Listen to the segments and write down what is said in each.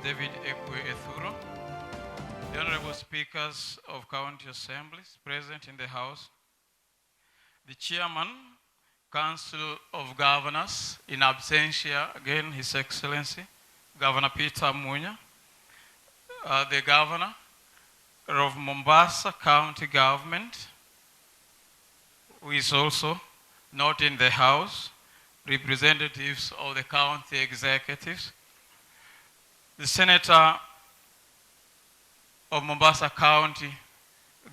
David Ekwee Ethuro, the Honorable Speakers of County Assemblies present in the House, the Chairman, Council of Governors, in absentia, again, His Excellency, Governor Peter Mwangangi, the Governor of Mombasa County Government, who is also not in the House, representatives of the county executives, the Senator of Mombasa County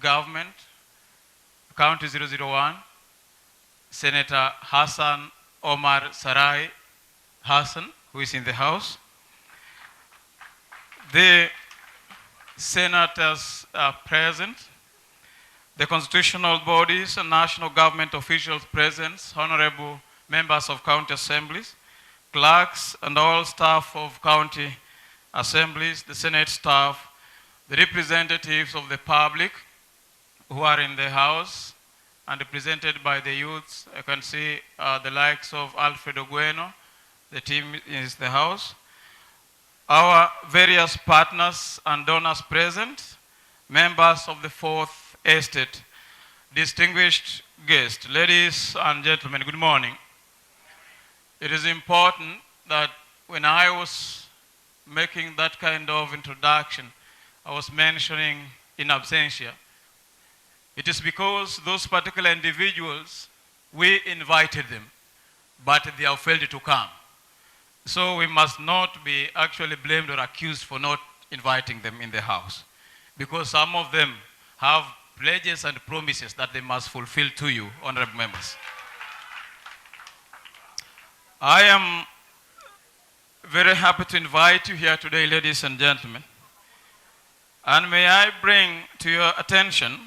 Government, County 001, Senator Hassan Omar Sarai Hassan, who is in the House. The senators are present. The constitutional bodies and national government officials present, honorable members of county assemblies, clerks and all staff of county assemblies, the Senate staff, the representatives of the public who are in the House and represented by the youths. I can see the likes of Alfredo Bueno, the team is the House. Our various partners and donors present, members of the Fourth Estate, distinguished guests, ladies and gentlemen, good morning. It is important that when I was making that kind of introduction, I was mentioning in absentia. It is because those particular individuals, we invited them, but they have failed to come. So we must not be actually blamed or accused for not inviting them in the House, because some of them have pledges and promises that they must fulfill to you, honorable members. I am very happy to invite you here today, ladies and gentlemen. And may I bring to your attention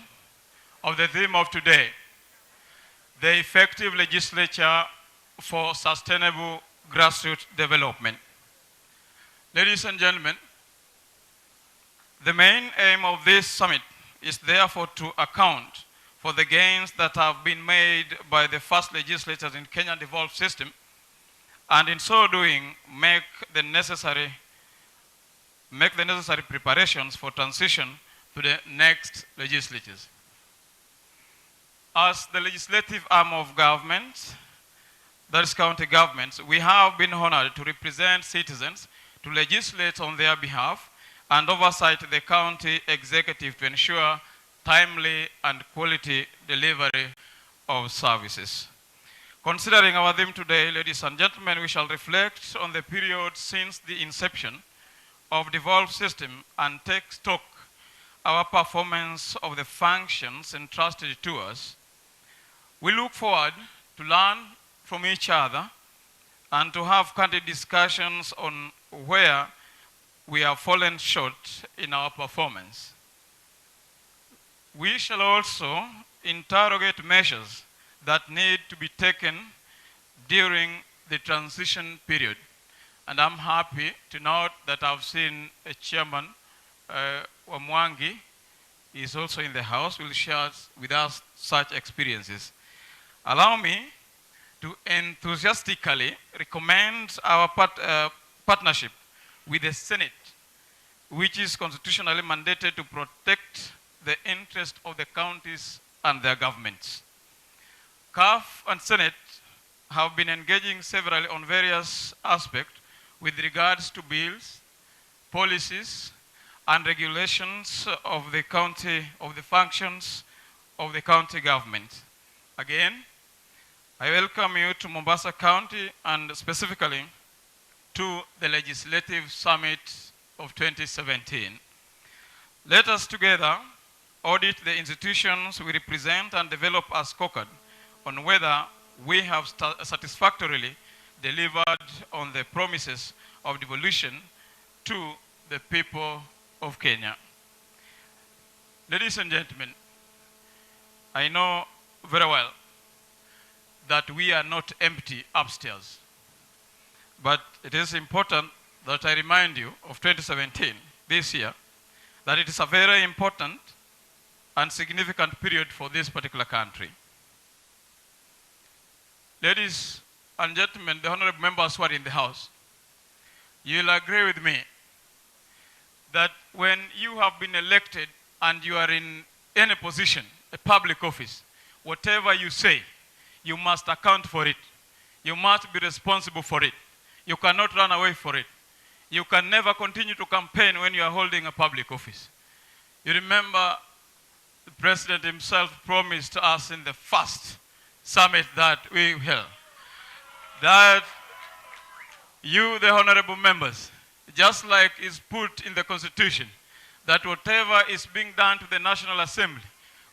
of the theme of today, the effective legislature for sustainable grassroots development. Ladies and gentlemen, the main aim of this summit is therefore to account for the gains that have been made by the first legislatures in Kenyan devolved system, and in so doing, make the necessary preparations for transition to the next legislatures. As the legislative arm of government, that is county governments, we have been honored to represent citizens, to legislate on their behalf, and oversight the county executive to ensure timely and quality delivery of services. Considering our theme today, ladies and gentlemen, we shall reflect on the period since the inception of devolved system and take stock our performance of the functions entrusted to us. We look forward to learn from each other and to have candid discussions on where we have fallen short in our performance. We shall also interrogate measures that need to be taken during the transition period. And I'm happy to note that I've seen a chairman, Mwangangi, is also in the House, will share with us such experiences. Allow me to enthusiastically recommend our partnership with the Senate, which is constitutionally mandated to protect the interest of the counties and their governments. CAF and Senate have been engaging severally on various aspects with regards to bills, policies, and regulations of the county, of the functions of the county government. Again, I welcome you to Mombasa County and specifically to the Legislative Summit of 2017. Let us together audit the institutions we represent and develop a scorecard on whether we have satisfactorily delivered on the promises of devolution to the people of Kenya. Ladies and gentlemen, I know very well that we are not empty upstairs, but it is important that I remind you of 2017, this year, that it is a very important and significant period for this particular country. Ladies and gentlemen, the honorable members who are in the House, you'll agree with me that when you have been elected and you are in any position, a public office, whatever you say, you must account for it. You must be responsible for it. You cannot run away for it. You can never continue to campaign when you are holding a public office. You remember the president himself promised us in the first summit that we held that you, the honorable members, just like is put in the Constitution, that whatever is being done to the National Assembly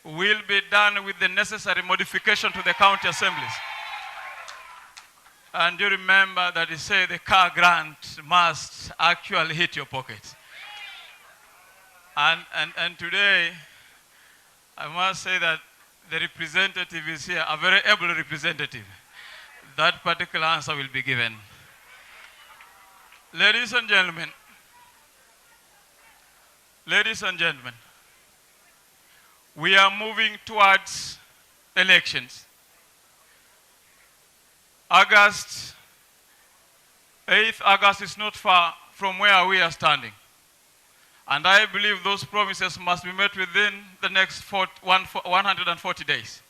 will be done with the necessary modification to the county assemblies. And you remember that he said the car grant must actually hit your pocket. And today, I must say that the representative is here, a very able representative. That particular answer will be given. Ladies and gentlemen, we are moving towards elections. August, 8th August is not far from where we are standing. And I believe those promises must be met within the next 140 days.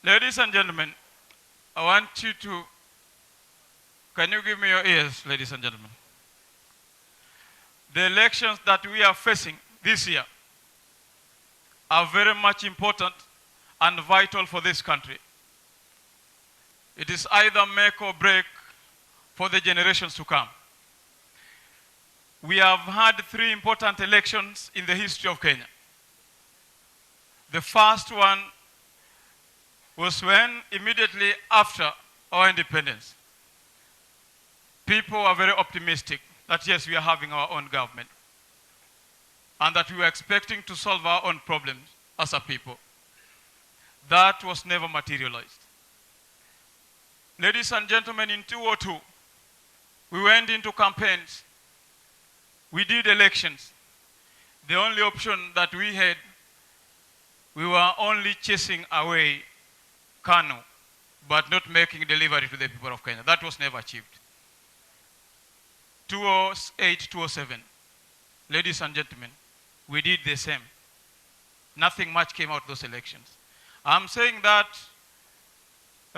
Ladies and gentlemen, I want you to, can you give me your ears, ladies and gentlemen? The elections that we are facing this year are very much important and vital for this country. It is either make or break for the generations to come. We have had 3 important elections in the history of Kenya. The first one was when, immediately after our independence, people were very optimistic that yes, we are having our own government and that we were expecting to solve our own problems as a people. That was never materialized. Ladies and gentlemen, in 2002, we went into campaigns. We did elections. The only option that we had, we were only chasing away Kanu, but not making delivery to the people of Kenya. That was never achieved. 2008, 2007, ladies and gentlemen, we did the same. Nothing much came out of those elections. I'm saying that,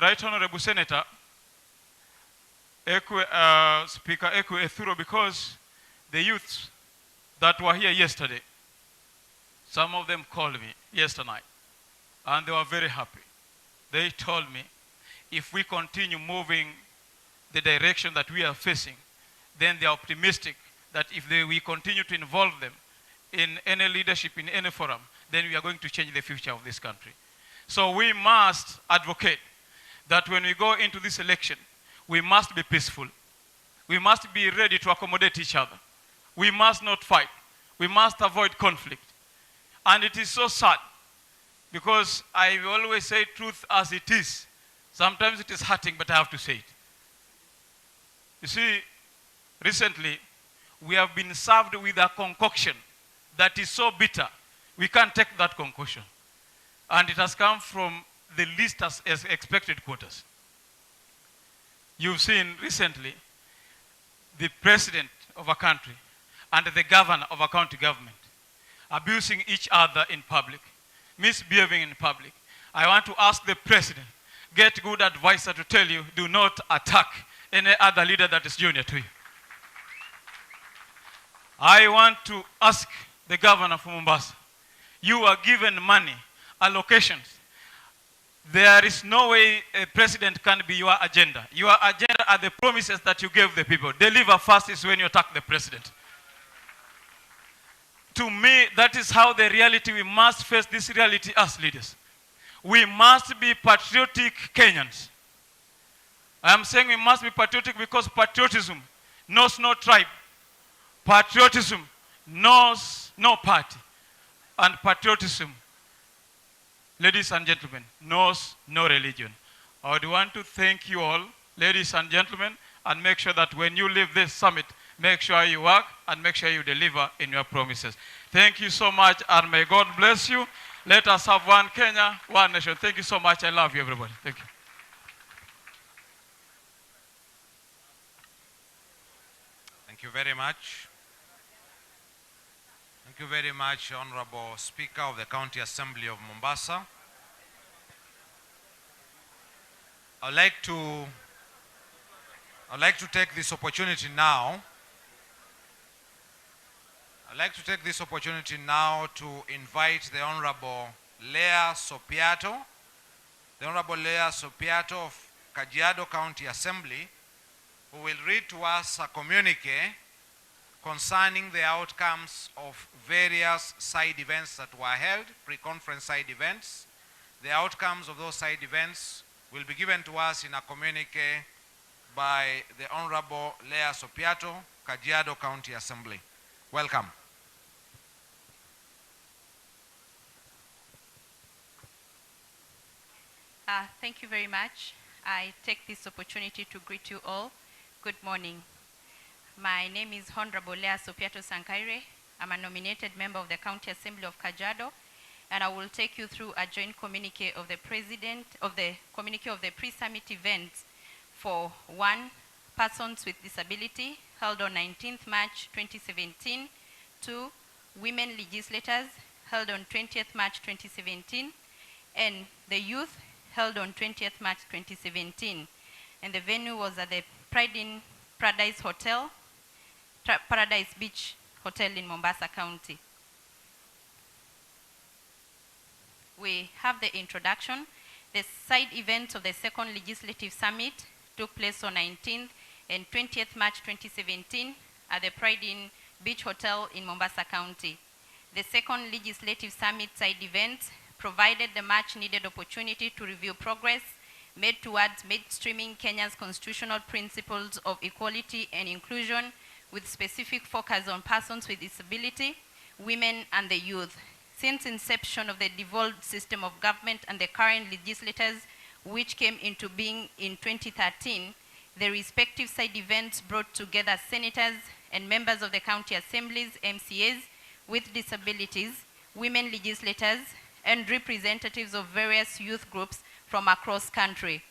Right Honorable Senator Speaker Ekwee Ethuro, because the youths that were here yesterday, some of them called me yesterday night, and they were very happy. They told me, if we continue moving the direction that we are facing, then they are optimistic that if we continue to involve them in any leadership, in any forum, then we are going to change the future of this country. So we must advocate that when we go into this election, we must be peaceful. We must be ready to accommodate each other. We must not fight. We must avoid conflict. And it is so sad, because I always say truth as it is. Sometimes it is hurting, but I have to say it. You see, recently, we have been served with a concoction that is so bitter, we can't take that concoction. And it has come from the least as expected quarters. You've seen recently the president of a country and the governor of a county government abusing each other in public, misbehaving in public. I want to ask the president, get good advisor to tell you, do not attack any other leader that is junior to you. I want to ask the governor from Mombasa, you are given money, allocations. There is no way a president can be your agenda. Your agenda are the promises that you gave the people. Deliver first is when you attack the president. To me, that is how the reality, we must face this reality as leaders. We must be patriotic Kenyans. I am saying we must be patriotic because patriotism knows no tribe. Patriotism knows no party. And patriotism, ladies and gentlemen, knows no religion. I would want to thank you all, ladies and gentlemen, and make sure that when you leave this summit, make sure you work and make sure you deliver in your promises. Thank you so much, and may God bless you. Let us have one Kenya, one nation. Thank you so much. I love you, everybody. Thank you. Thank you. Thank you very much. Thank you very much, Honorable Speaker of the County Assembly of Mombasa. I'd like to take this opportunity now. To invite the Honorable Leah Sopiato, of Kajiado County Assembly, who will read to us a communique concerning the outcomes of various side events that were held, pre-conference side events. The outcomes of those side events will be given to us in a communique by the Honorable Leah Sopiato, Kajiado County Assembly. Welcome. Thank you very much. I take this opportunity to greet you all. Good morning. My name is Honorable Leah Sopiato Sankaire. I'm a nominated member of the County Assembly of Kajiado, and I will take you through a joint communique of the pre-summit events for 1, persons with disability, held on 19th March 2017, 2, women legislators, held on 20th March 2017, and the youth, held on 20th March 2017. And the venue was at the Paradise Beach Hotel in Mombasa County. We have the introduction. The side events of the second legislative summit took place on 19th and 20th March 2017 at the Beach Hotel in Mombasa County. The second legislative summit side event provided the much needed opportunity to review progress made towards mainstreaming Kenya's constitutional principles of equality and inclusion, with specific focus on persons with disability, women, and the youth. Since inception of the devolved system of government and the current legislatures, which came into being in 2013, the respective side events brought together senators and members of the county assemblies, MCAs, with disabilities, women legislators, and representatives of various youth groups from across country.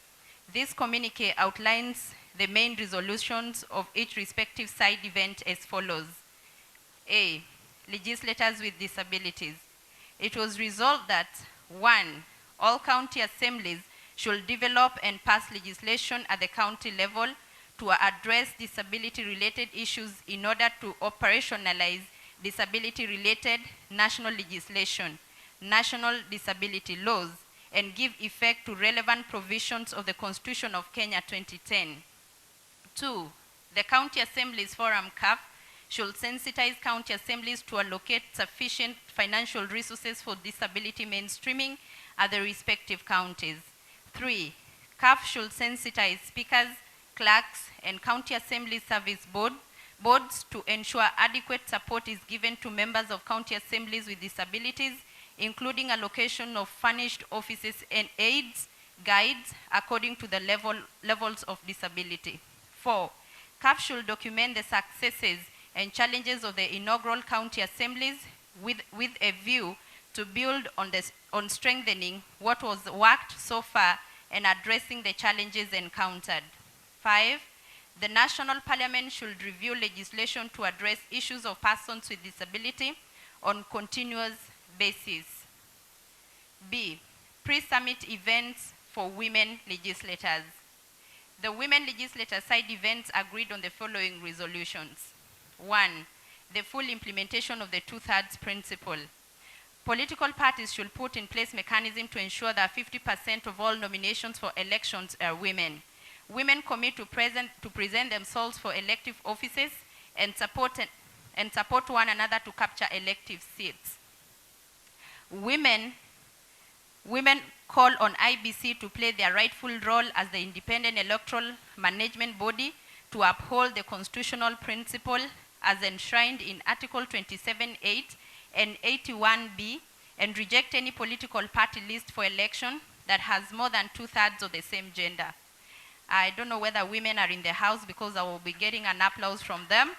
This communique outlines the main resolutions of each respective side event as follows. A, legislators with disabilities. It was resolved that 1, all county assemblies should develop and pass legislation at the county level to address disability-related issues in order to operationalize disability-related national legislation, national disability laws, and give effect to relevant provisions of the Constitution of Kenya 2010. 2, the County Assemblies Forum CAF should sensitize county assemblies to allocate sufficient financial resources for disability mainstreaming at the respective counties. 3, CAF should sensitize speakers, clerks, and county assembly service boards to ensure adequate support is given to members of county assemblies with disabilities, including allocation of furnished offices and aids, guides, according to the levels of disability. 4, CAF should document the successes and challenges of the inaugural county assemblies with a view to build on strengthening what was worked so far and addressing the challenges encountered. 5, the National Parliament should review legislation to address issues of persons with disability on continuous basis. B, pre-summit events for women legislators. The women legislator side events agreed on the following resolutions. 1, the full implementation of the 2/3 principle. Political parties should put in place mechanism to ensure that 50% of all nominations for elections are women. Women commit to present themselves for elective offices and support one another to capture elective seats. Women call on IBC to play their rightful role as the independent electoral management body to uphold the constitutional principle as enshrined in Article 27(8) and 81(b) and reject any political party list for election that has more than 2/3 of the same gender. I don't know whether women are in the house because I will be getting an applause from them.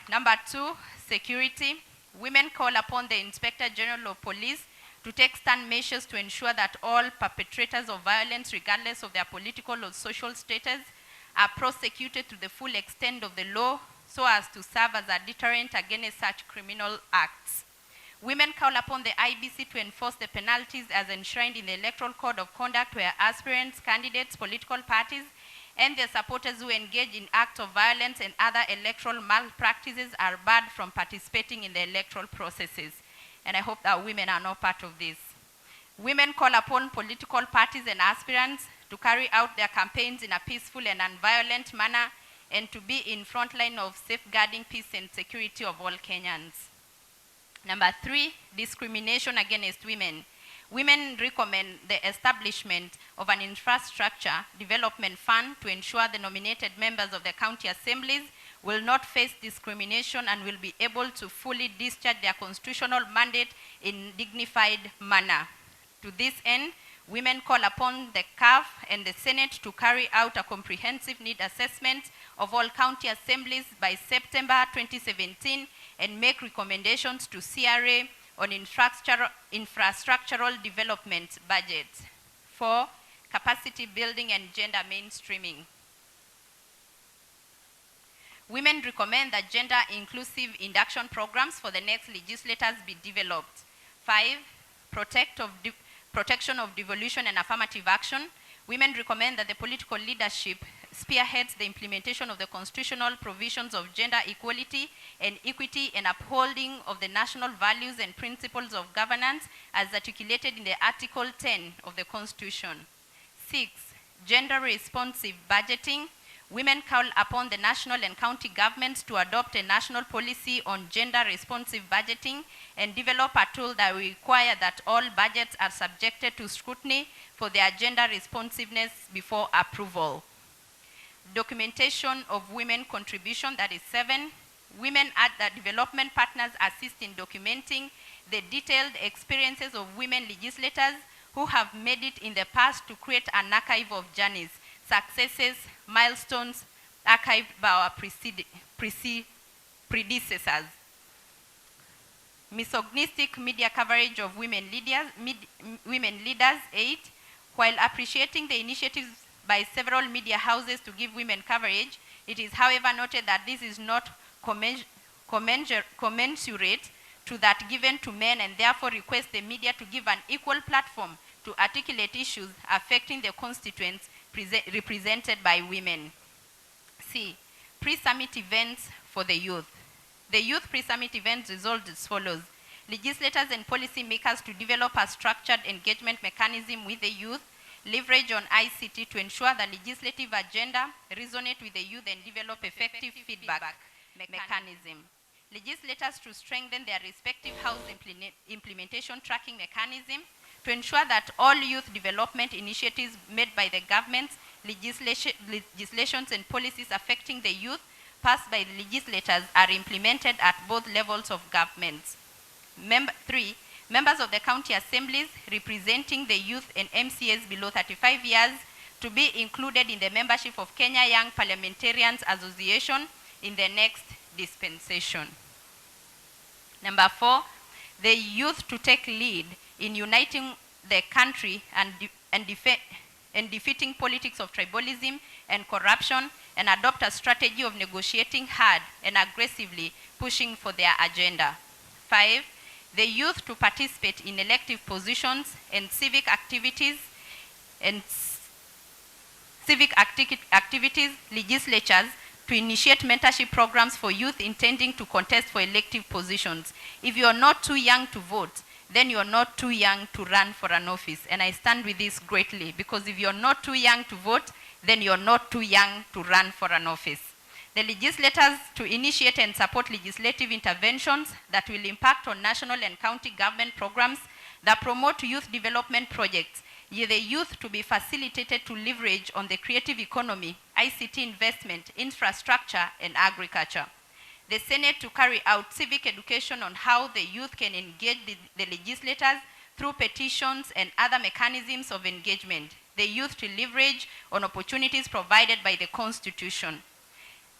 Number 2, security. Women call upon the Inspector General of Police to take stern measures to ensure that all perpetrators of violence, regardless of their political or social status, are prosecuted to the full extent of the law so as to serve as a deterrent against such criminal acts. Women call upon the IBC to enforce the penalties as enshrined in the Electoral Code of Conduct, where aspirants, candidates, political parties, and their supporters who engage in acts of violence and other electoral malpractices are barred from participating in the electoral processes. And I hope that women are not part of this. Women call upon political parties and aspirants to carry out their campaigns in a peaceful and non-violent manner and to be in front line of safeguarding peace and security of all Kenyans. Number 3, discrimination against women. Women recommend the establishment of an infrastructure development fund to ensure the nominated members of the county assemblies will not face discrimination and will be able to fully discharge their constitutional mandate in dignified manner. To this end, women call upon the CAF and the Senate to carry out a comprehensive need assessment of all county assemblies by September 2017 and make recommendations to CRA on infrastructural development budget. 4, capacity building and gender mainstreaming. Women recommend that gender-inclusive induction programs for the next legislators be developed. 5, protection of devolution and affirmative action. Women recommend that the political leadership spearheads the implementation of the constitutional provisions of gender equality and equity and upholding of the national values and principles of governance as articulated in the Article 10 of the Constitution. 6, gender-responsive budgeting. Women call upon the national and county governments to adopt a national policy on gender-responsive budgeting and develop a tool that will require that all budgets are subjected to scrutiny for their gender responsiveness before approval. Documentation of women contribution, that is 7. Women at the development partners assist in documenting the detailed experiences of women legislators who have made it in the past to create an archive of journeys, successes, milestones archived by our predecessors. Misogynistic media coverage of women leaders, 8. While appreciating the initiatives by several media houses to give women coverage, it is however noted that this is not commensurate to that given to men, and therefore request the media to give an equal platform to articulate issues affecting the constituents represented by women. C, pre-summit events for the youth. The youth pre-summit events resolved as follows. Legislators and policy makers to develop a structured engagement mechanism with the youth, leverage on ICT to ensure the legislative agenda resonate with the youth and develop effective feedback mechanism. Legislators to strengthen their respective house implementation tracking mechanism to ensure that all youth development initiatives made by the governments, legislations and policies affecting the youth passed by the legislators are implemented at both levels of governments. 3, members of the county assemblies representing the youth and MCAs below 35 years to be included in the membership of Kenya Young Parliamentarians Association in the next dispensation. 4, the youth to take lead in uniting the country and defeating politics of tribalism and corruption, and adopt a strategy of negotiating hard and aggressively pushing for their agenda. 5, the youth to participate in elective positions and civic activities, legislatures to initiate mentorship programs for youth intending to contest for elective positions. If you are not too young to vote, then you are not too young to run for an office. And I stand with this greatly, because if you are not too young to vote, then you are not too young to run for an office. The legislators to initiate and support legislative interventions that will impact on national and county government programs that promote youth development projects. The youth to be facilitated to leverage on the creative economy, ICT investment, infrastructure, and agriculture. The Senate to carry out civic education on how the youth can engage the legislators through petitions and other mechanisms of engagement. The youth to leverage on opportunities provided by the Constitution.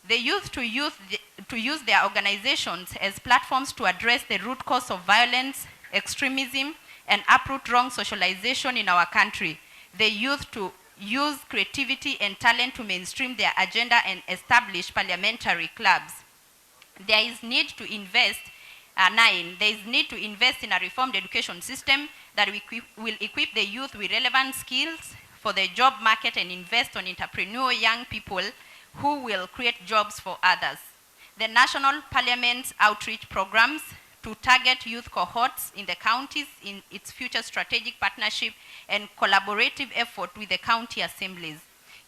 The youth to use their organizations as platforms to address the root cause of violence, extremism, and uproot wrong socialization in our country. The youth to use creativity and talent to mainstream their agenda and establish parliamentary clubs. There is need to invest, there is need to invest in a reformed education system that will equip the youth with relevant skills for the job market and invest on entrepreneurial young people who will create jobs for others. The National Parliament's outreach programs to target youth cohorts in the counties in its future strategic partnership and collaborative effort with the county assemblies.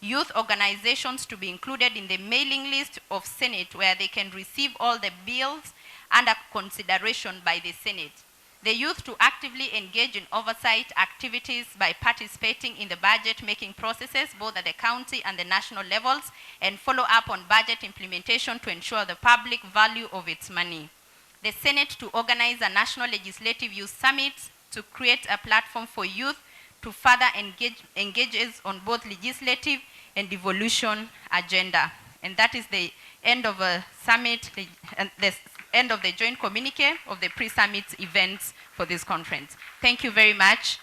Youth organizations to be included in the mailing list of Senate where they can receive all the bills under consideration by the Senate. The youth to actively engage in oversight activities by participating in the budget-making processes both at the county and the national levels and follow up on budget implementation to ensure the public value of its money. The Senate to organize a national legislative youth summit to create a platform for youth to further engages on both legislative and devolution agenda. And that is the end of a summit, and the end of the joint communique of the pre-summit events for this conference. Thank you very much,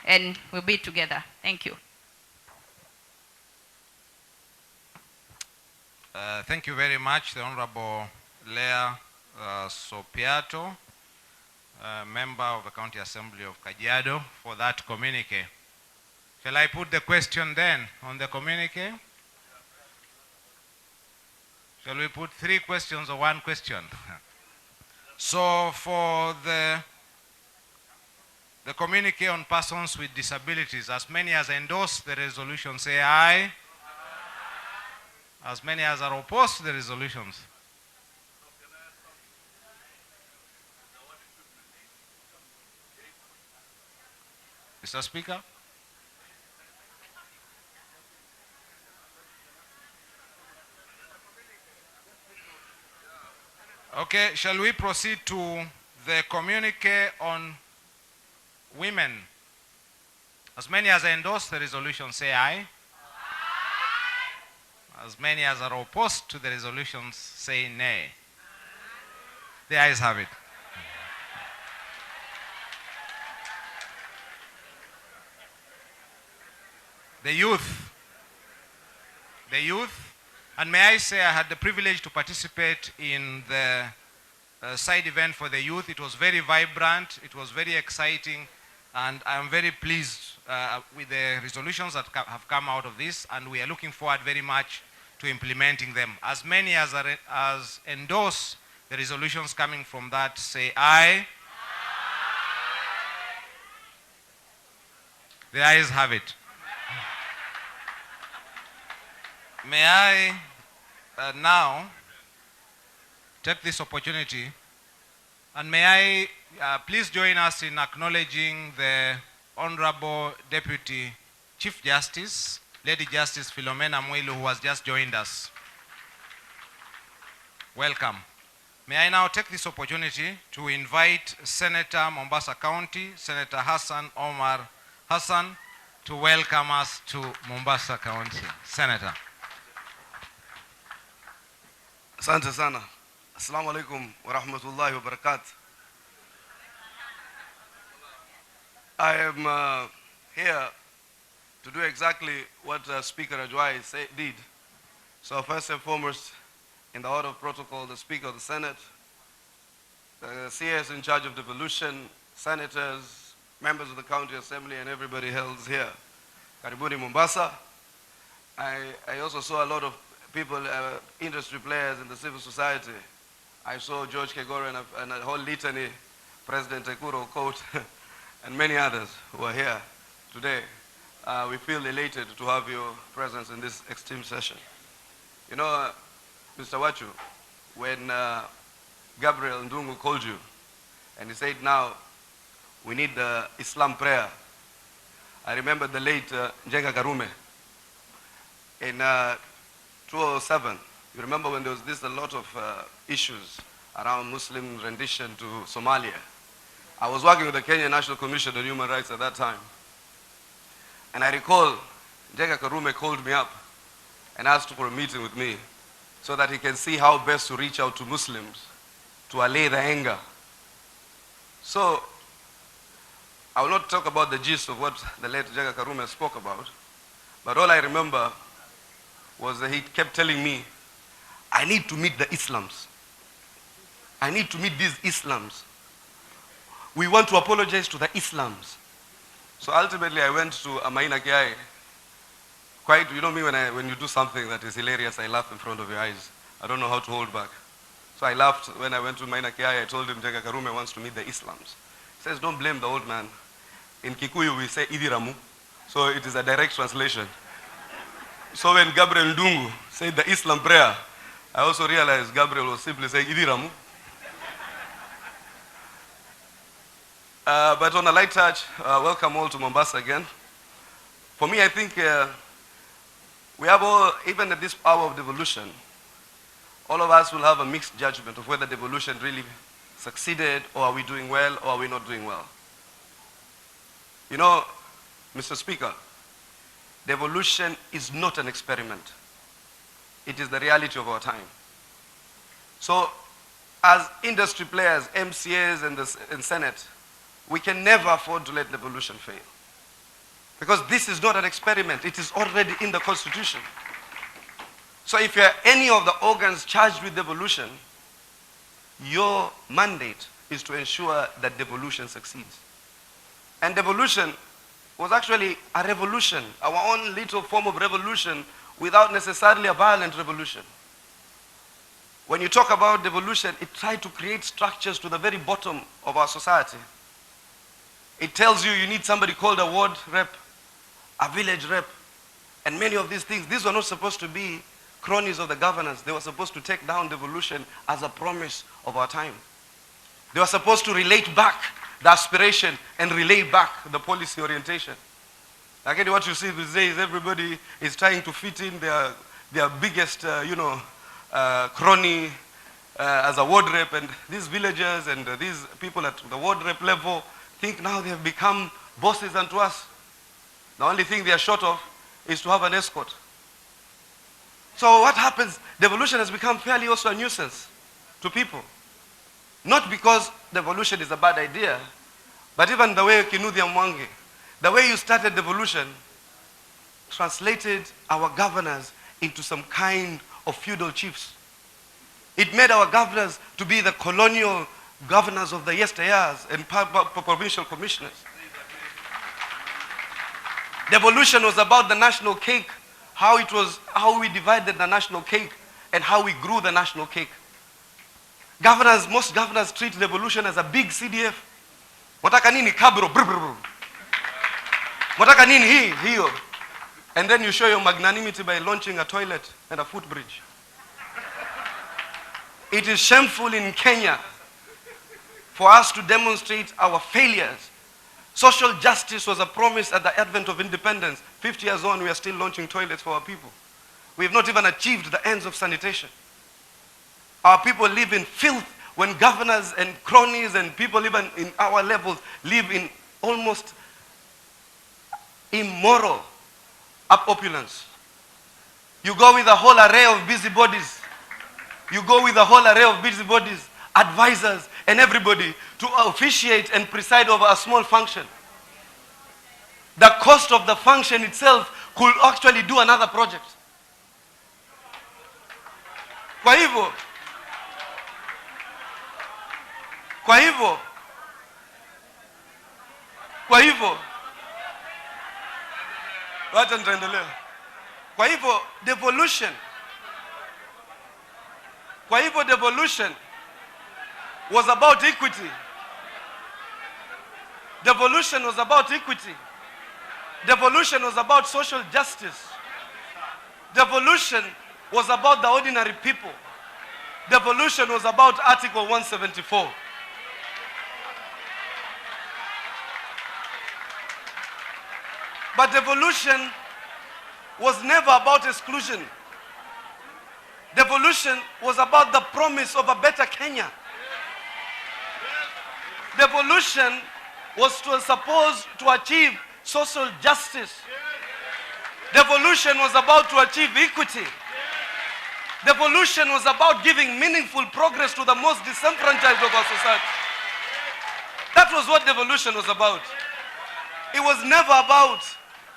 and we'll be together. Thank you. Thank you very much, the Honorable Leah Sopiato, member of the County Assembly of Kajiado, for that communique. Shall I put the question then on the communique? Shall we put 3 questions or 1 question? So for the communique on persons with disabilities, as many as endorse the resolution say aye. As many as are opposed to the resolutions. Mr. Speaker. Okay, shall we proceed to the communique on women? As many as endorse the resolution say aye. As many as are opposed to the resolutions say nay. The ayes have it. The youth, and may I say I had the privilege to participate in the side event for the youth. It was very vibrant, it was very exciting, and I am very pleased with the resolutions that have come out of this, and we are looking forward very much to implementing them. As many as endorse the resolutions coming from that say aye. Aye. The ayes have it. May I now take this opportunity, and may I please join us in acknowledging the Honorable Deputy Chief Justice, Lady Justice Philomena Mwilu, who has just joined us. Welcome. May I now take this opportunity to invite Senator Mombasa County, Senator Hassan Omar Hassan, to welcome us to Mombasa County. Senator. Asante sana. Assalamu alaikum wa rahmatullahi wa barakatuh. I am here to do exactly what Speaker Ekwee did. So first and foremost, in the order of protocol, the Speaker of the Senate, the CS in charge of devolution, senators, members of the County Assembly, and everybody else here. Karibuni Mombasa. I also saw a lot of people, industry players in the civil society. I saw George Kegore and a whole litany, President Ekuro Court, and many others who are here today. We feel elated to have your presence in this esteemed session. You know, Mr. Wachu, when Gabriel Ndungu called you and he said, now we need the Islam prayer, I remember the late Njenga Karume in 2007. You remember when there was a lot of issues around Muslim rendition to Somalia. I was working with the Kenya National Commission on Human Rights at that time. And I recall Njenga Karume called me up and asked for a meeting with me so that he can see how best to reach out to Muslims to allay the anger. So I will not talk about the gist of what the late Njenga Karume spoke about, But all I remember was that he kept telling me, I need to meet the Islams. I need to meet these Islams. We want to apologize to the Islams. So ultimately I went to Amaina Kiai. Quite, you know me, when you do something that is hilarious, I laugh in front of your eyes. I don't know how to hold back. So I laughed when I went to Amaina Kiai. I told him Jenga Karume wants to meet the Islams. He says, don't blame the old man. In Kikuyu we say Idiramu. So it is a direct translation. So when Gabriel Ndungu said the Islam prayer, I also realized Gabriel was simply saying Idiramu. But on a light touch, welcome all to Mombasa again. For me, I think we have all, even at this hour of devolution, all of us will have a mixed judgment of whether devolution really succeeded, or are we doing well, or are we not doing well. You know, Mr. Speaker, devolution is not an experiment. It is the reality of our time. So, as industry players, MCAs and Senate, we can never afford to let devolution fail. Because this is not an experiment. It is already in the Constitution. So if you're any of the organs charged with devolution, your mandate is to ensure that devolution succeeds. And devolution was actually a revolution, our own little form of revolution without necessarily a violent revolution. When you talk about devolution, it tried to create structures to the very bottom of our society. It tells you need somebody called a ward rep, a village rep, and many of these things. These were not supposed to be cronies of the governance. They were supposed to take down devolution as a promise of our time. They were supposed to relate back the aspiration and relay back the policy orientation. Again, what you see these days, everybody is trying to fit in their biggest, crony as a ward rep, and these villagers and these people at the ward rep level think now they have become bosses unto us. The only thing they are short of is to have an escort. So what happens? Devolution has become fairly also a nuisance to people. Not because devolution is a bad idea, but even the way Peter Mwangangi, the way you started devolution, translated our governors into some kind of feudal chiefs. It made our governors to be the colonial governors of the yesteryears and provincial commissioners. Devolution was about the national cake, how we divided the national cake and how we grew the national cake. Most governors treat devolution as a big CDF. Wataka nini kabro, brr, brr, brr. Wataka nini hiyo. And then you show your magnanimity by launching a toilet and a footbridge. It is shameful in Kenya for us to demonstrate our failures. Social justice was a promise at the advent of independence. 50 years on, we are still launching toilets for our people. We have not even achieved the ends of sanitation. Our people live in filth when governors and cronies and people even in our levels live in almost immoral opulence. You go with a whole array of busybodies. You go with a whole array of busybodies, advisors, and everybody to officiate and preside over a small function. The cost of the function itself could actually do another project. Kwa hivyo, wacha nitaendelea. Kwa hivyo devolution was about equity. Devolution was about equity. Devolution was about social justice. Devolution was about the ordinary people. Devolution was about Article 174. But devolution was never about exclusion. Devolution was about the promise of a better Kenya. Devolution was supposed to achieve social justice. Devolution was about to achieve equity. Devolution was about giving meaningful progress to the most disenfranchised of our society. That was what devolution was about. It was never about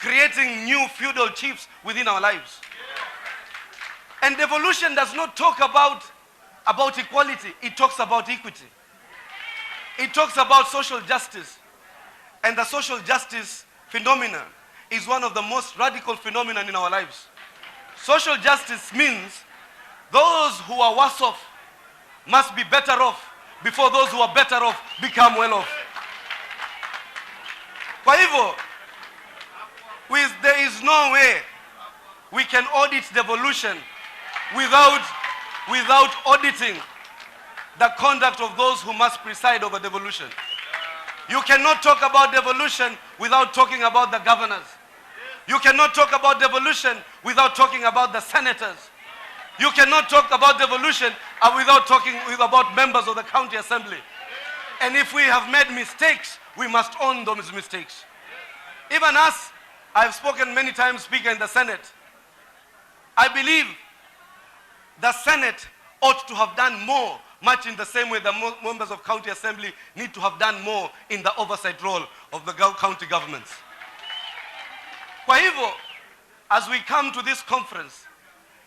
creating new feudal chiefs within our lives. And devolution does not talk about equality. It talks about equity. It talks about social justice. And the social justice phenomenon is one of the most radical phenomena in our lives. Social justice means those who are worse off must be better off before those who are better off become well off. Kwa hivyo, there is no way we can audit devolution without auditing the conduct of those who must preside over devolution. You cannot talk about devolution without talking about the governors. You cannot talk about devolution without talking about the senators. You cannot talk about devolution without talking about members of the county assembly. And if we have made mistakes, we must own those mistakes. Even us, I've spoken many times, Speaker, in the Senate. I believe the Senate ought to have done more, much in the same way the members of county assembly need to have done more in the oversight role of the county governments. Kwa hivyo, as we come to this conference,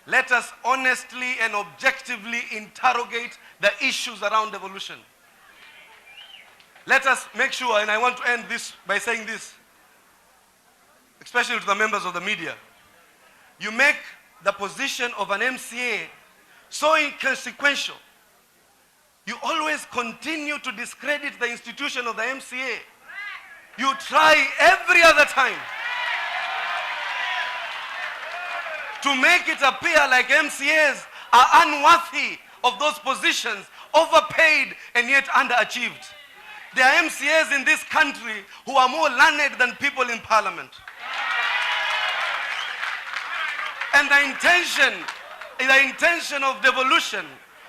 let us honestly and objectively interrogate the issues around devolution. Let us make sure, and I want to end this by saying this, especially to the members of the media, you make the position of an MCA so inconsequential. You always continue to discredit the institution of the MCA. You try every other time to make it appear like MCAs are unworthy of those positions, overpaid and yet underachieved. There are MCAs in this country who are more learned than people in parliament. And the intention of devolution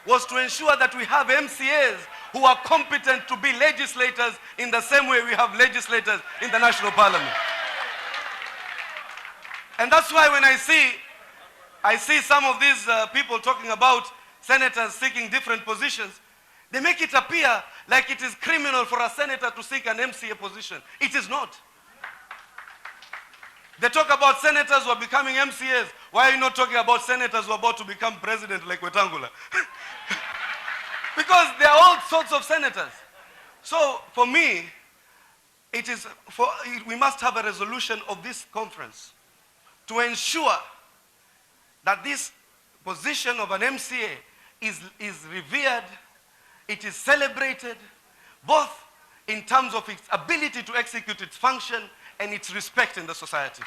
was to ensure that we have MCAs who are competent to be legislators in the same way we have legislators in the national parliament. And that's why when I see some of these people talking about senators seeking different positions, they make it appear like it is criminal for a senator to seek an MCA position. It is not. They talk about senators who are becoming MCAs. Why are you not talking about senators who are about to become president like Wetangula? Because there are all sorts of senators. So for me, we must have a resolution of this conference to ensure that this position of an MCA is revered, it is celebrated, both in terms of its ability to execute its function and its respect in the society.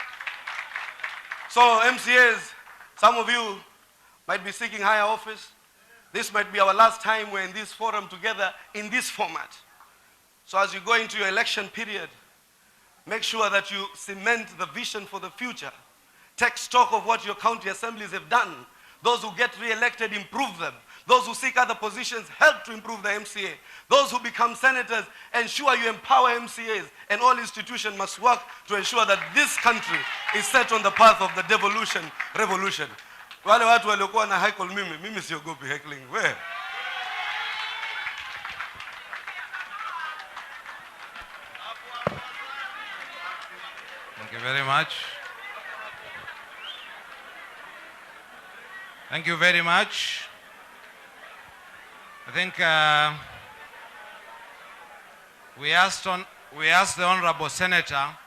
So MCAs, some of you might be seeking higher office. This might be our last time we're in this forum together in this format. So as you go into your election period, make sure that you cement the vision for the future. Take stock of what your county assemblies have done. Those who get re-elected, improve them. Those who seek other positions, help to improve the MCA. Those who become senators, ensure you empower MCAs. And all institutions must work to ensure that this country is set on the path of the devolution revolution. Wale watu waliokuwa na heckle mimi siogopi heckling. Where? Thank you very much. Thank you very much. I think we asked the Honorable Senator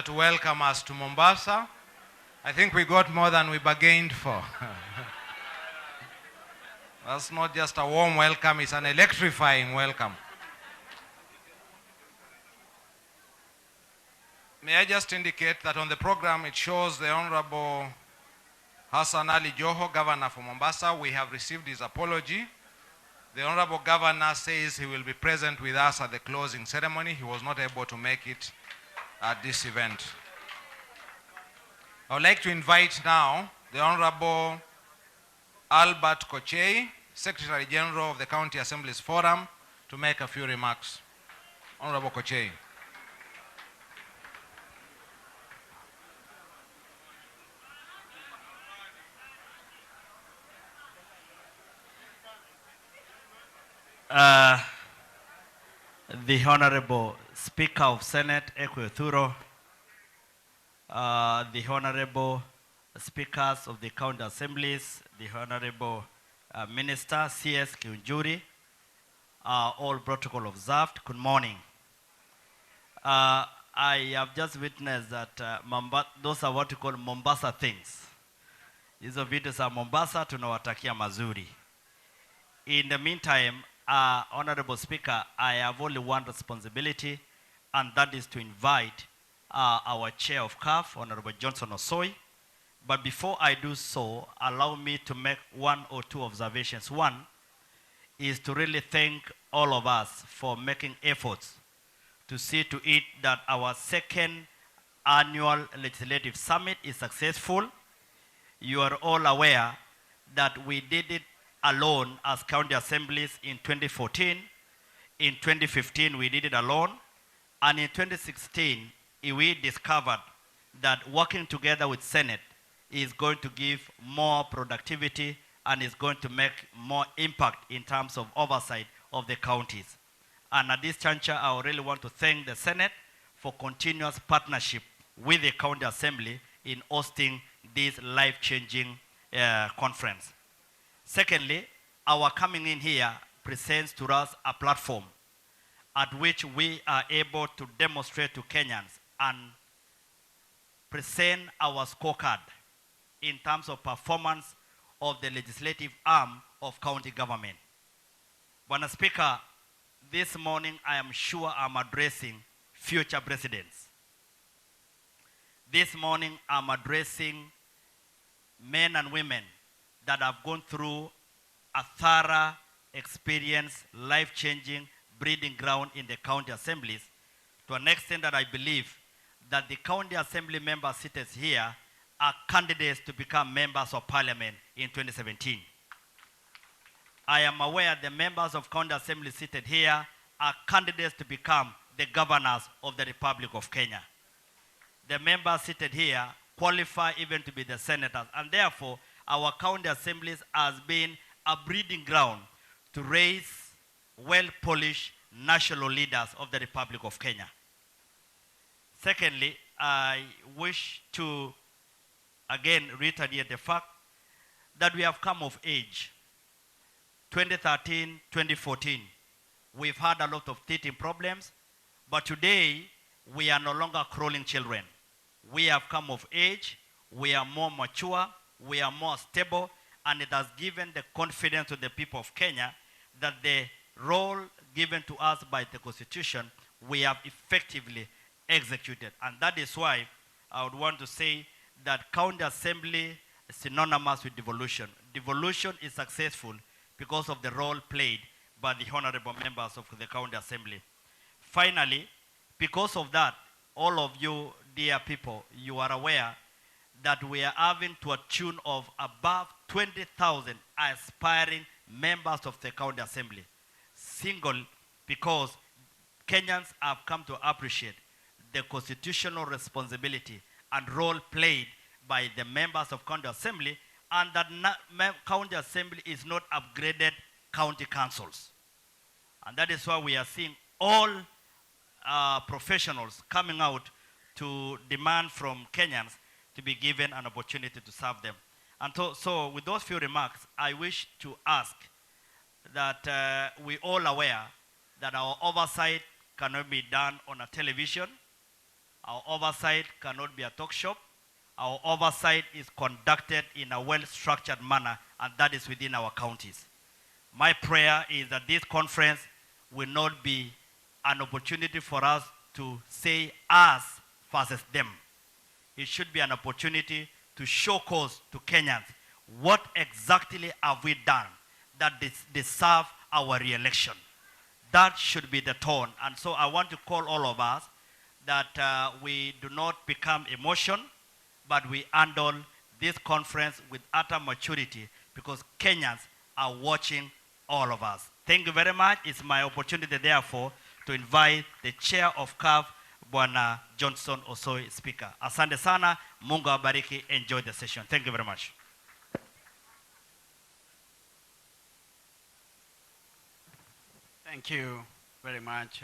to welcome us to Mombasa. I think we got more than we bargained for. That's not just a warm welcome, it's an electrifying welcome. May I just indicate that on the program it shows the Honorable Hassan Ali Joho, Governor for Mombasa. We have received his apology. The Honorable Governor says he will be present with us at the closing ceremony. He was not able to make it at this event. I would like to invite now the Honorable Albert Kochei, Secretary General of the County Assemblies Forum, to make a few remarks. Honorable Kochei. The Honorable Speaker of Senate Ekwee Ethuro, the Honorable Speakers of the County Assemblies, the Honorable Minister C.S. Kiunjuri, all protocol observed. Good morning. I have just witnessed that those are what you call Mombasa things. Hizo vitu za Mombasa tunawatakia mazuri. In the meantime, Honorable Speaker, I have only one responsibility, and that is to invite our Chair of CAF, Honorable Johnson Osoi. But before I do so, allow me to make one or two observations. One is to really thank all of us for making efforts to see to it that our second annual legislative summit is successful. You are all aware that we did it alone as county assemblies in 2014. In 2015, we did it alone. And in 2016, we discovered that working together with Senate is going to give more productivity and is going to make more impact in terms of oversight of the counties. And at this juncture, I really want to thank the Senate for continuous partnership with the County Assembly in hosting this life-changing conference. Secondly, our coming in here presents to us a platform at which we are able to demonstrate to Kenyans and present our scorecard in terms of performance of the legislative arm of county government. Bwana Speaker, this morning I am sure I'm addressing future presidents. This morning I'm addressing men and women that have gone through a thorough experience, life-changing breeding ground in the county assemblies, to an extent that I believe that the county assembly members seated here are candidates to become members of parliament in 2017. I am aware the members of county assembly seated here are candidates to become the governors of the Republic of Kenya. The members seated here qualify even to be the senators, and therefore our county assemblies has been a breeding ground to raise well-polished national leaders of the Republic of Kenya. Secondly, I wish to again reiterate the fact that we have come of age. 2013, 2014, we've had a lot of teething problems, but today we are no longer crawling children. We have come of age, we are more mature, we are more stable, and it has given the confidence to the people of Kenya that the role given to us by the Constitution, we have effectively executed. And that is why I would want to say that county assembly is synonymous with devolution. Devolution is successful because of the role played by the honorable members of the county assembly. Finally, because of that, all of you, dear people, you are aware that we are having to a tune of above 20,000 aspiring members of the county assembly. Single, because Kenyans have come to appreciate the constitutional responsibility and role played by the members of county assembly, and that county assembly is not upgraded county councils. And that is why we are seeing all professionals coming out to demand from Kenyans to be given an opportunity to serve them. And so with those few remarks, I wish to ask that we all aware that our oversight cannot be done on a television. Our oversight cannot be a talk shop. Our oversight is conducted in a well-structured manner, and that is within our counties. My prayer is that this conference will not be an opportunity for us to say us versus them. It should be an opportunity to show cause to Kenyans what exactly have we done that deserve our re-election. That should be the tone. And so I want to call all of us that we do not become emotion, but we handle this conference with utter maturity, because Kenyans are watching all of us. Thank you very much. It's my opportunity, therefore, to invite the chair of CAF, Bwana Johnson Osoi, Speaker. Asante sana, Mungu awabariki. Enjoy the session. Thank you very much. Thank you very much,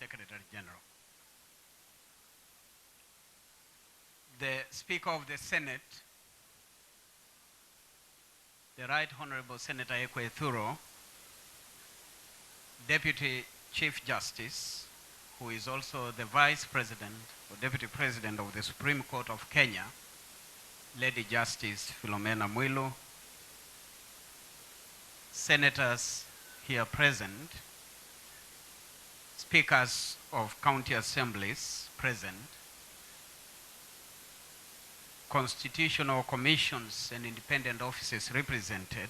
Secretary General. The Speaker of the Senate, the Right Honorable Senator Ekwee Ethuro, Deputy Chief Justice, who is also the Vice President or Deputy President of the Supreme Court of Kenya, Lady Justice Philomena Mwilu, senators here present, speakers of county assemblies present, constitutional commissions and independent offices represented,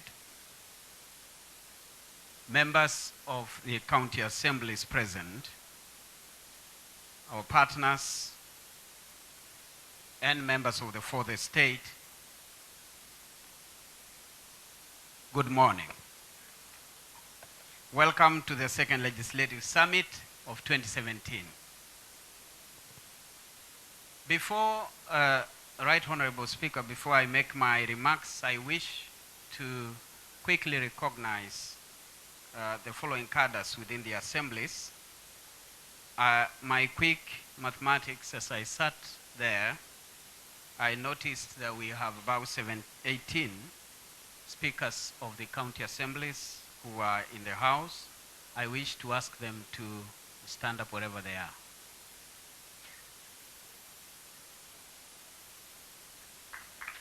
members of the county assemblies present, our partners, and members of the fourth estate, good morning. Welcome to the second Legislative Summit of 2017. Before, Right Honorable Speaker, before I make my remarks, I wish to quickly recognize the following cadres within the assemblies. My quick mathematics, as I sat there, I noticed that we have about 18 speakers of the county assemblies who are in the house. I wish to ask them to stand up wherever they are.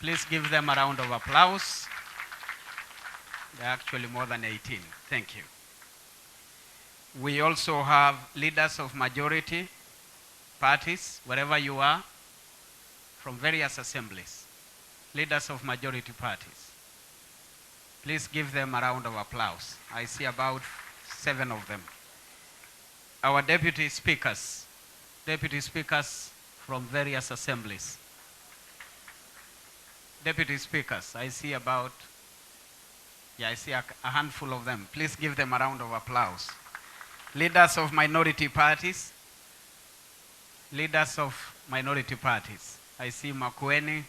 Please give them a round of applause. They're actually more than 18. Thank you. We also have leaders of majority parties, wherever you are, from various assemblies. Leaders of majority parties. Please give them a round of applause. I see about 7 of them. Our deputy speakers from various assemblies. Deputy speakers, I see about, I see a handful of them. Please give them a round of applause. Leaders of minority parties. Leaders of minority parties. I see Makueni,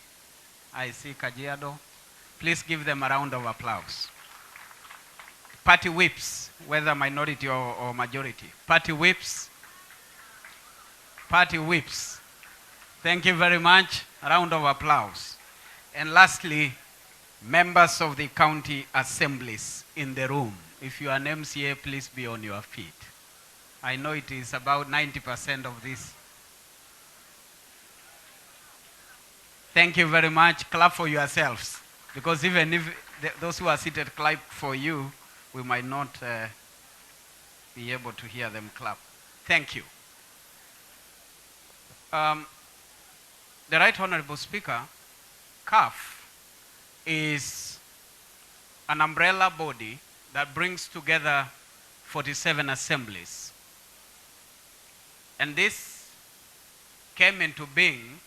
I see Kajiado. Please give them a round of applause. Party whips, whether minority or majority. Party whips. Party whips. Thank you very much. A round of applause. And lastly, members of the county assemblies in the room. If you are an MCA, please be on your feet. I know it is about 90% of this. Thank you very much. Clap for yourselves. Because even if those who are seated clap for you, we might not be able to hear them clap. Thank you. The Right Honorable Speaker, CAF is an umbrella body that brings together 47 assemblies. And this came into being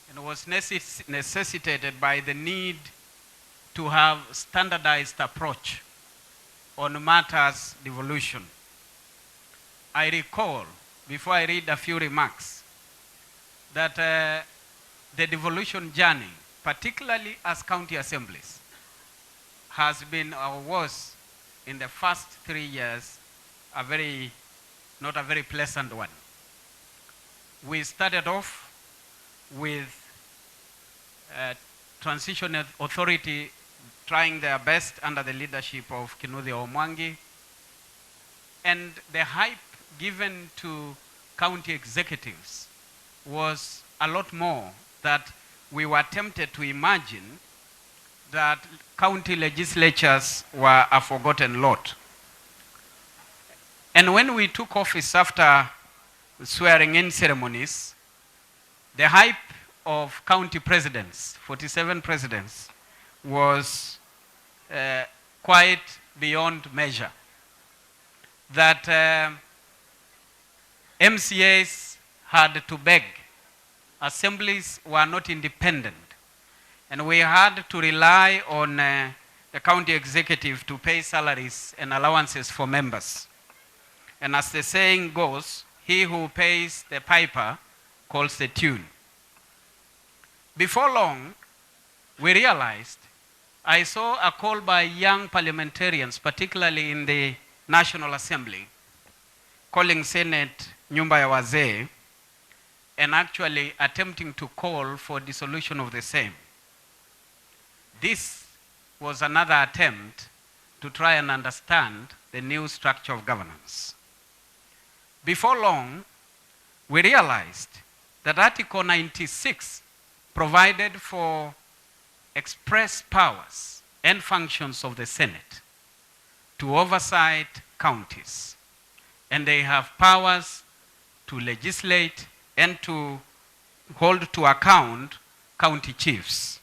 and was necessitated by the need to have standardized approach on matters devolution. I recall, before I read a few remarks, that the devolution journey, particularly as county assemblies, has been or was in the first 3 years not a very pleasant one. We started off with Transition Authority trying their best under the leadership of Peter Mwangangi, and the hype given to county executives was a lot more that we were tempted to imagine that county legislatures were a forgotten lot. And when we took office after swearing in ceremonies, the hype of county presidents, 47 presidents, was quite beyond measure. That MCAs had to beg. Assemblies were not independent. And we had to rely on the county executive to pay salaries and allowances for members. And as the saying goes, he who pays the piper calls the tune. Before long, we realized, I saw a call by young parliamentarians, particularly in the National Assembly, calling Senate Nyumba ya Wazee and actually attempting to call for dissolution of the same. This was another attempt to try and understand the new structure of governance. Before long, we realized that Article 96 provided for express powers and functions of the Senate to oversight counties. And they have powers to legislate and to hold to account county chiefs.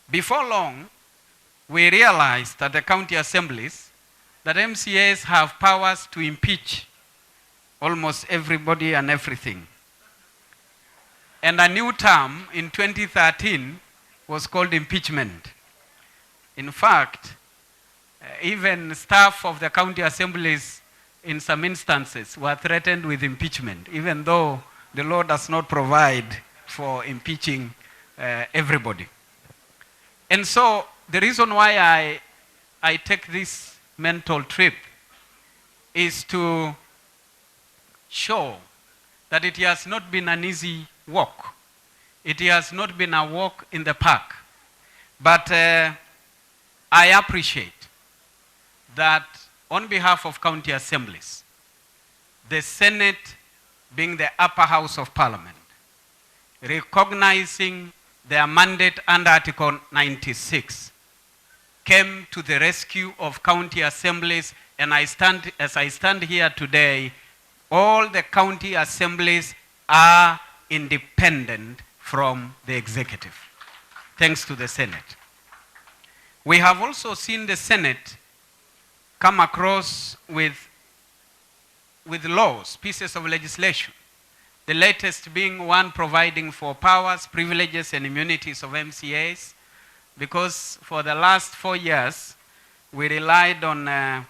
Before long, we realized at the county assemblies that MCAs have powers to impeach almost everybody and everything. And a new term in 2013 was called impeachment. In fact, even staff of the county assemblies in some instances were threatened with impeachment, even though the law does not provide for impeaching everybody. And so the reason why I take this mental trip is to show that it has not been an easy walk. It has not been a walk in the park. But I appreciate that on behalf of county assemblies, the Senate being the upper house of parliament, recognizing their mandate under Article 96, came to the rescue of county assemblies, and as I stand here today, all the county assemblies are independent from the executive, thanks to the Senate. We have also seen the Senate come across with laws, pieces of legislation, the latest being one providing for powers, privileges, and immunities of MCAs, because for the last 4 years, we relied on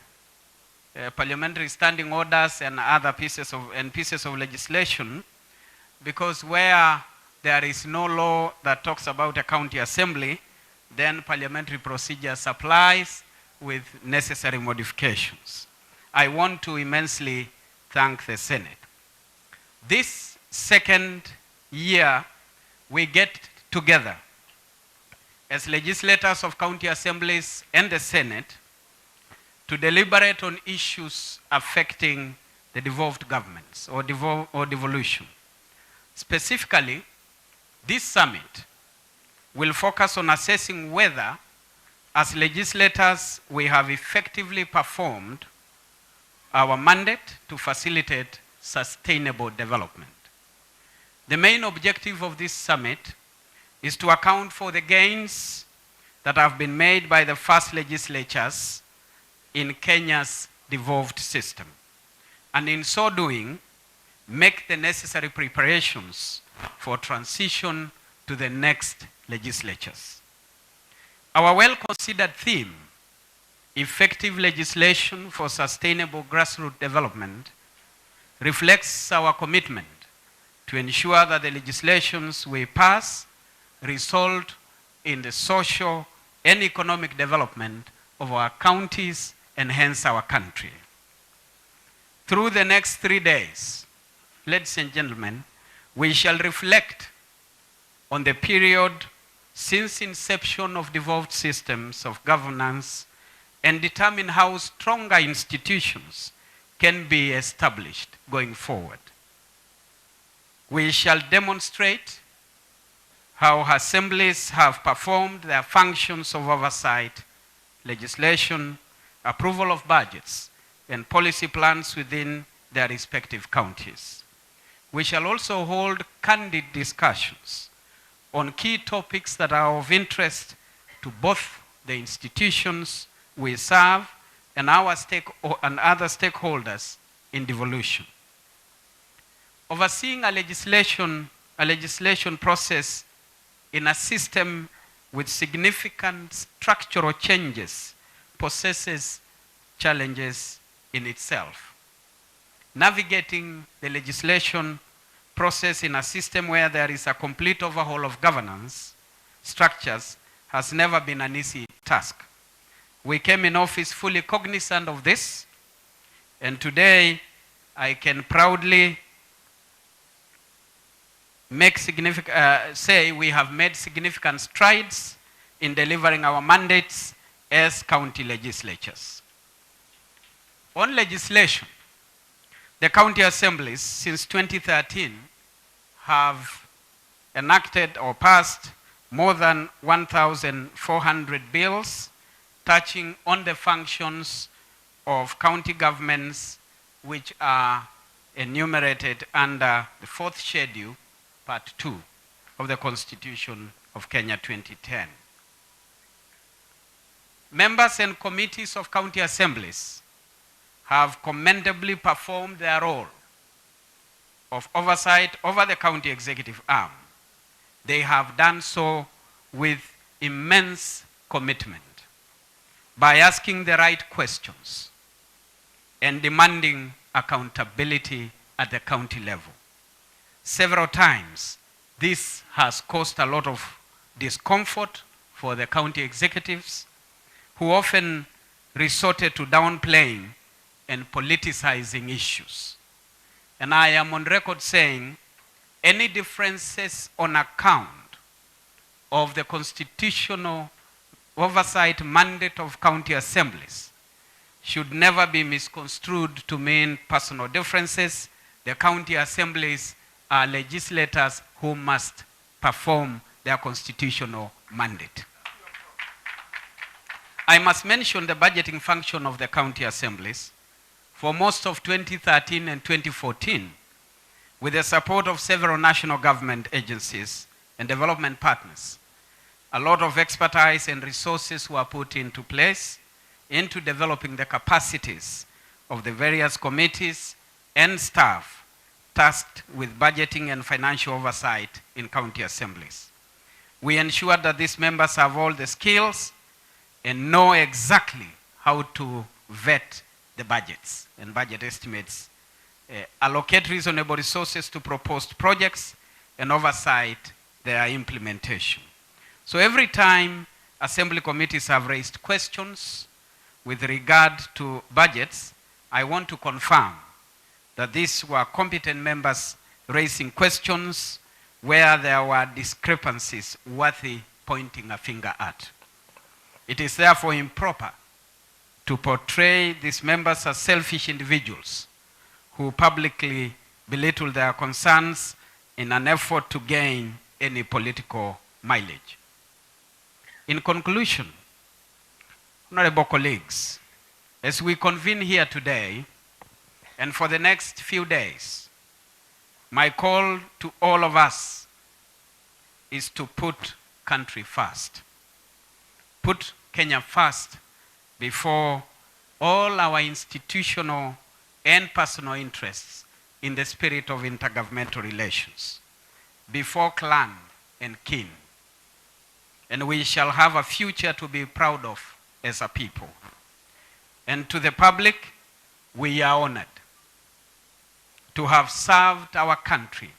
parliamentary standing orders and other pieces of legislation, because where there is no law that talks about a county assembly, then parliamentary procedure applies with necessary modifications. I want to immensely thank the Senate. This second year, we get together as legislators of county assemblies and the Senate to deliberate on issues affecting the devolved governments or devolution. Specifically, this summit will focus on assessing whether, as legislators, we have effectively performed our mandate to facilitate sustainable development. The main objective of this summit is to account for the gains that have been made by the first legislatures in Kenya's devolved system, and in so doing, make the necessary preparations for transition to the next legislatures. Our well-considered theme, effective legislation for sustainable grassroots development, reflects our commitment to ensure that the legislations we pass result in the social and economic development of our counties and hence our country. Through the next 3 days, ladies and gentlemen, we shall reflect on the period since inception of devolved systems of governance and determine how stronger institutions can be established going forward. We shall demonstrate how assemblies have performed their functions of oversight, legislation, approval of budgets, and policy plans within their respective counties. We shall also hold candid discussions on key topics that are of interest to both the institutions we serve and other stakeholders in devolution. Overseeing a legislation process in a system with significant structural changes possesses challenges in itself. Navigating the legislation process in a system where there is a complete overhaul of governance structures has never been an easy task. We came in office fully cognizant of this, and today I can proudly say we have made significant strides in delivering our mandates as county legislatures. On legislation, the county assemblies since 2013 have enacted or passed more than 1,400 bills touching on the functions of county governments, which are enumerated under the 4th schedule, part 2 of the Constitution of Kenya 2010. Members and committees of county assemblies have commendably performed their role of oversight over the county executive arm. They have done so with immense commitment by asking the right questions and demanding accountability at the county level. Several times, this has caused a lot of discomfort for the county executives, who often resorted to downplaying and politicizing issues. And I am on record saying any differences on account of the constitutional oversight mandate of county assemblies should never be misconstrued to mean personal differences. The county assemblies are legislators who must perform their constitutional mandate. I must mention the budgeting function of the county assemblies. For most of 2013 and 2014, with the support of several national government agencies and development partners, a lot of expertise and resources were put into place into developing the capacities of the various committees and staff tasked with budgeting and financial oversight in county assemblies. We ensured that these members have all the skills and know exactly how to vet the budgets and budget estimates, allocate reasonable resources to proposed projects, and oversight their implementation. So every time assembly committees have raised questions with regard to budgets, I want to confirm that these were competent members raising questions where there were discrepancies worthy pointing a finger at. It is therefore improper to portray these members as selfish individuals who publicly belittle their concerns in an effort to gain any political mileage. In conclusion, honorable colleagues, as we convene here today and for the next few days, my call to all of us is to put country first. Put Kenya first before all our institutional and personal interests in the spirit of intergovernmental relations, before clan and kin. And we shall have a future to be proud of as a people. And to the public, we are honored to have served our country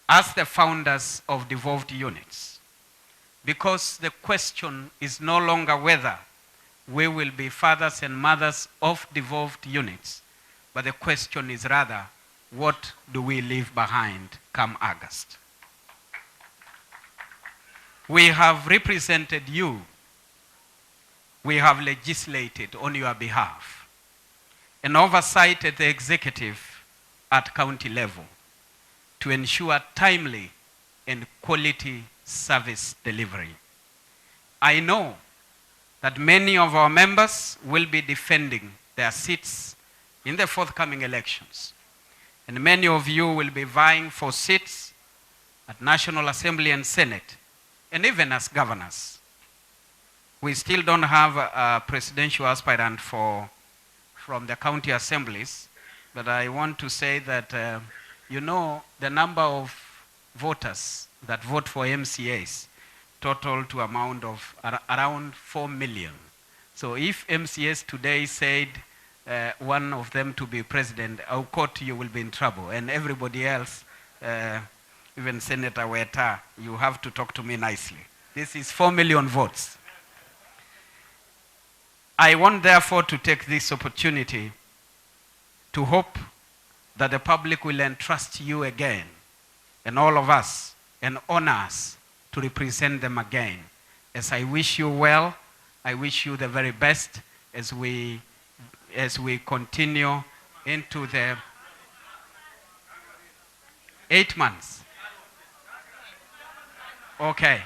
as the founders of devolved units, because the question is no longer whether we will be fathers and mothers of devolved units, but the question is rather, what do we leave behind come August? We have represented you. We have legislated on your behalf and oversighted the executive at county level to ensure timely and quality service delivery. I know that many of our members will be defending their seats in the forthcoming elections, and many of you will be vying for seats at National Assembly and Senate, and even as governors. We still don't have a presidential aspirant from the county assemblies, but I want to say that, you know, the number of voters that vote for MCAs total to amount of around 4 million. So if MCAs today said one of them to be president, our court, you will be in trouble. And everybody else, even Senator Weta, you have to talk to me nicely. This is 4 million votes. I want therefore to take this opportunity to hope that the public will entrust you again, and all of us, and honor us to represent them again. As I wish you well, I wish you the very best as we continue into the 8 months. Okay,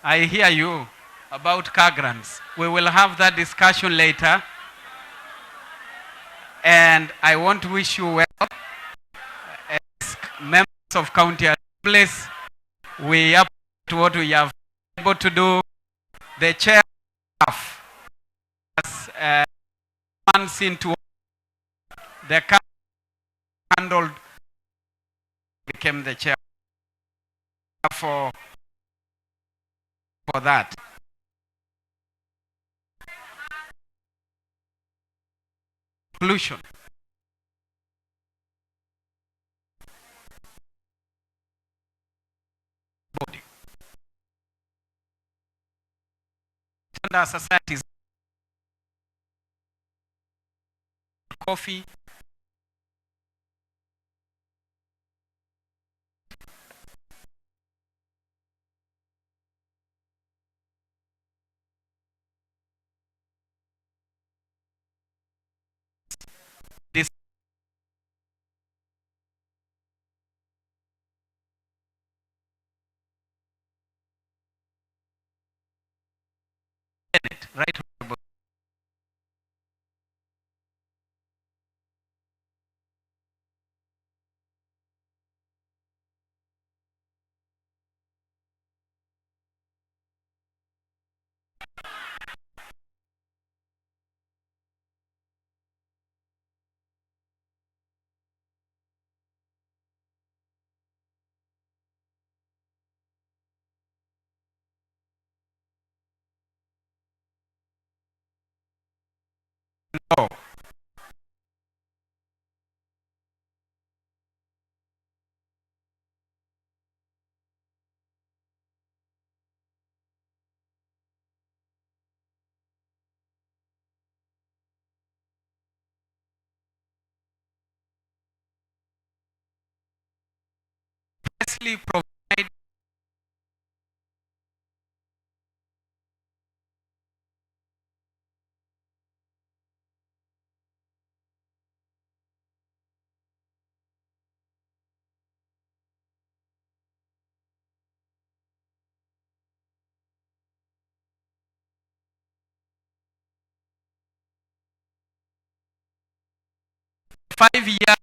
I hear you about car grants. We will have that discussion later. And I want to wish you well as members of County Assemblies. We appreciate what we have been able to do. The chair has months into the handled became the chair for that. Conclusion. Body. And our societies coffee. This right. No. Precisely provide five-year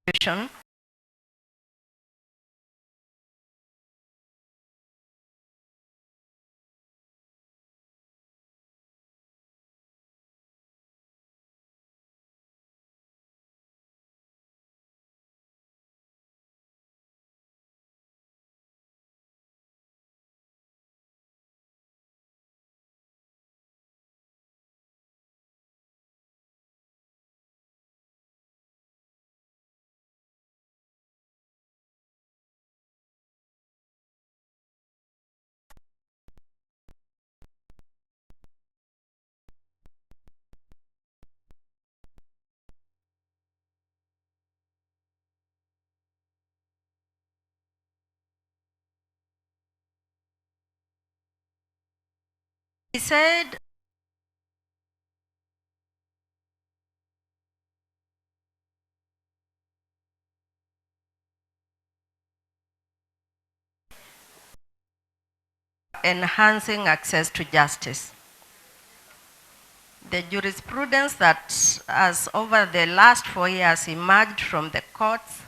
resolution he said enhancing access to justice. The jurisprudence that has over the last 4 years emerged from the courts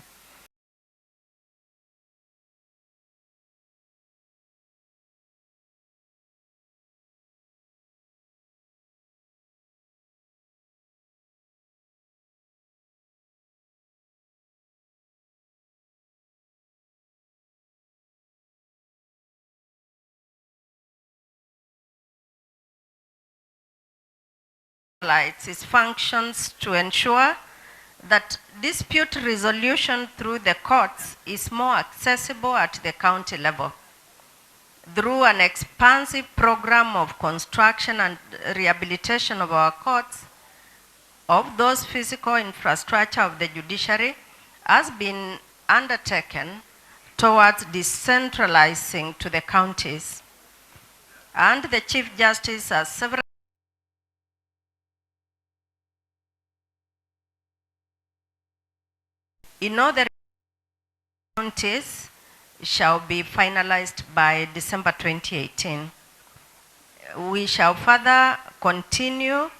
its functions to ensure that dispute resolution through the courts is more accessible at the county level through an expansive program of construction and rehabilitation of our courts, of those physical infrastructure of the judiciary has been undertaken towards decentralizing to the counties. And the Chief Justice has several in all the counties shall be finalized by December 2018. We shall further continue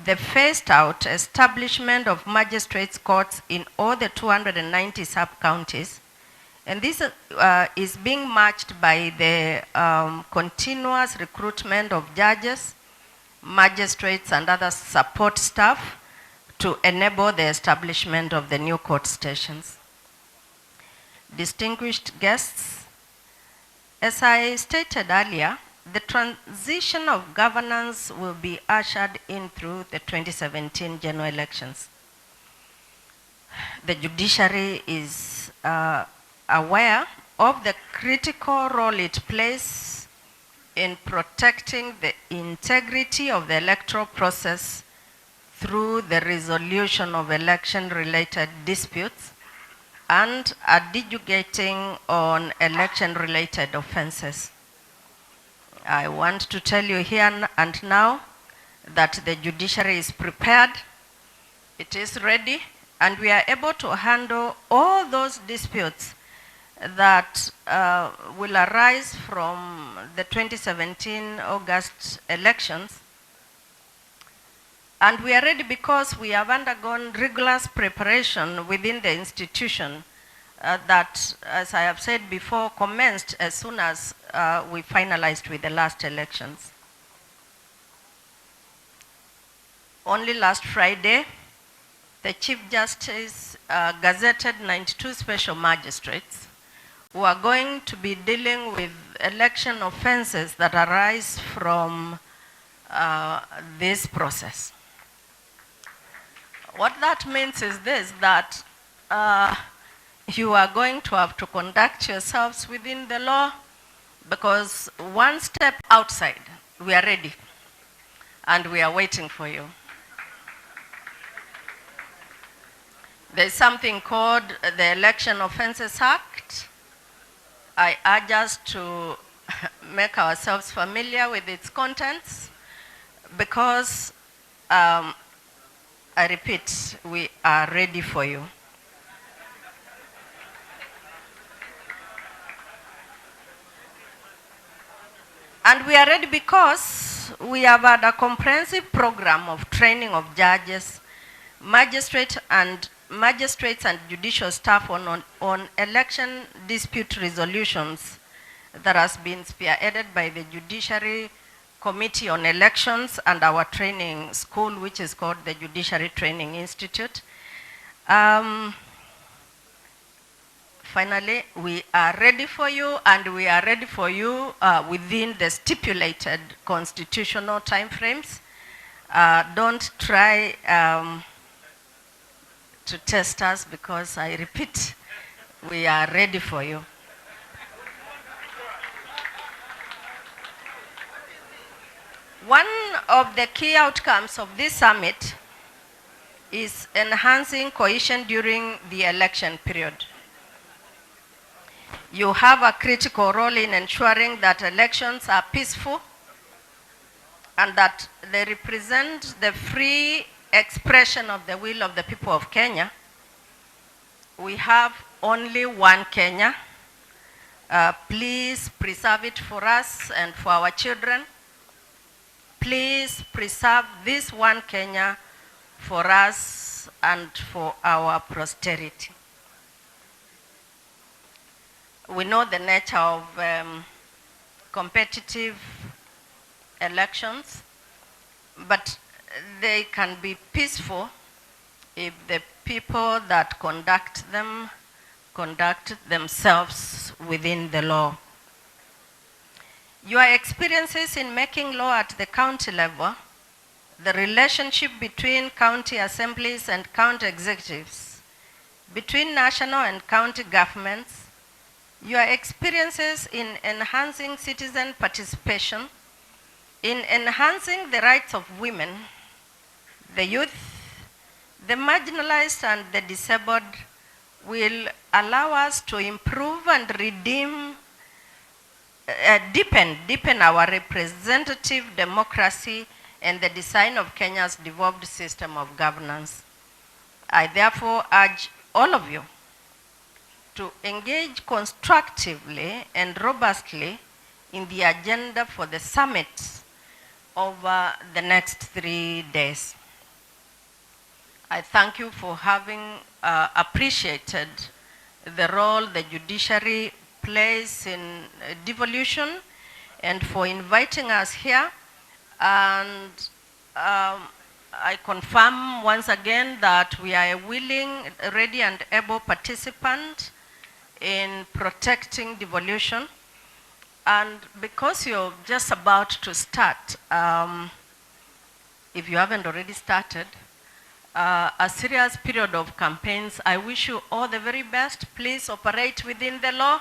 the phased out establishment of magistrates courts in all the 290 sub-counties. And this is being matched by the continuous recruitment of judges, magistrates, and other support staff to enable the establishment of the new court stations. Distinguished guests, as I stated earlier, the transition of governance will be ushered in through the 2017 general elections. The judiciary is aware of the critical role it plays in protecting the integrity of the electoral process through the resolution of election-related disputes and adjudicating on election-related offenses. I want to tell you here and now that the judiciary is prepared, it is ready, and we are able to handle all those disputes that will arise from the 2017 August elections. And we are ready because we have undergone rigorous preparation within the institution that, as I have said before, commenced as soon as we finalized with the last elections. Only last Friday, the Chief Justice gazetted 92 special magistrates who are going to be dealing with election offenses that arise from this process. What that means is this, that you are going to have to conduct yourselves within the law, because one step outside, we are ready and we are waiting for you. There's something called the Election Offences Act. I urge us to make ourselves familiar with its contents, because I repeat, we are ready for you. And we are ready because we have had a comprehensive program of training of judges, magistrates and judicial staff on election dispute resolutions that has been spearheaded by the Judiciary Committee on Elections and our training school, which is called the Judiciary Training Institute. Finally, we are ready for you, and we are ready for you within the stipulated constitutional timeframes. Don't try to test us, because I repeat, we are ready for you. One of the key outcomes of this summit is enhancing cohesion during the election period. You have a critical role in ensuring that elections are peaceful and that they represent the free expression of the will of the people of Kenya. We have only one Kenya. Please preserve it for us and for our children. Please preserve this one Kenya for us and for our posterity. We know the nature of competitive elections, but they can be peaceful if the people that conduct them conduct themselves within the law. Your experiences in making law at the county level, the relationship between county assemblies and county executives, between national and county governments, your experiences in enhancing citizen participation, in enhancing the rights of women, the youth, the marginalized and the disabled will allow us to improve and deepen our representative democracy and the design of Kenya's devolved system of governance. I therefore urge all of you to engage constructively and robustly in the agenda for the summit over the next 3 days. I thank you for having appreciated the role the judiciary plays in devolution and for inviting us here. And I confirm once again that we are a willing, ready and able participant in protecting devolution. And because you're just about to start, if you haven't already started, a serious period of campaigns, I wish you all the very best. Please operate within the law,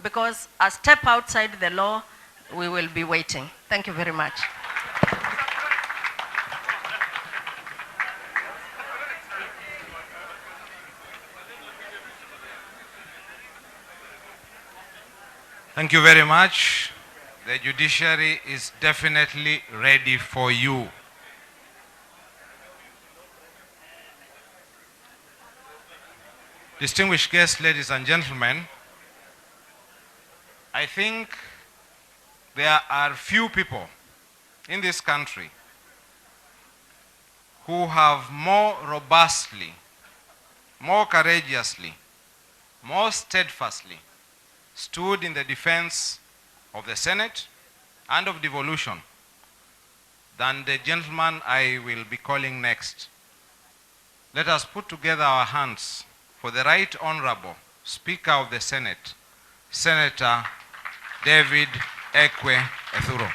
because a step outside the law, we will be waiting. Thank you very much. Thank you very much. The judiciary is definitely ready for you. Distinguished guests, ladies and gentlemen, I think there are few people in this country who have more robustly, more courageously, more steadfastly stood in the defense of the Senate and of devolution than the gentleman I will be calling next. Let us put together our hands for the Right Honorable Speaker of the Senate, Senator David Ekwee Ethuro.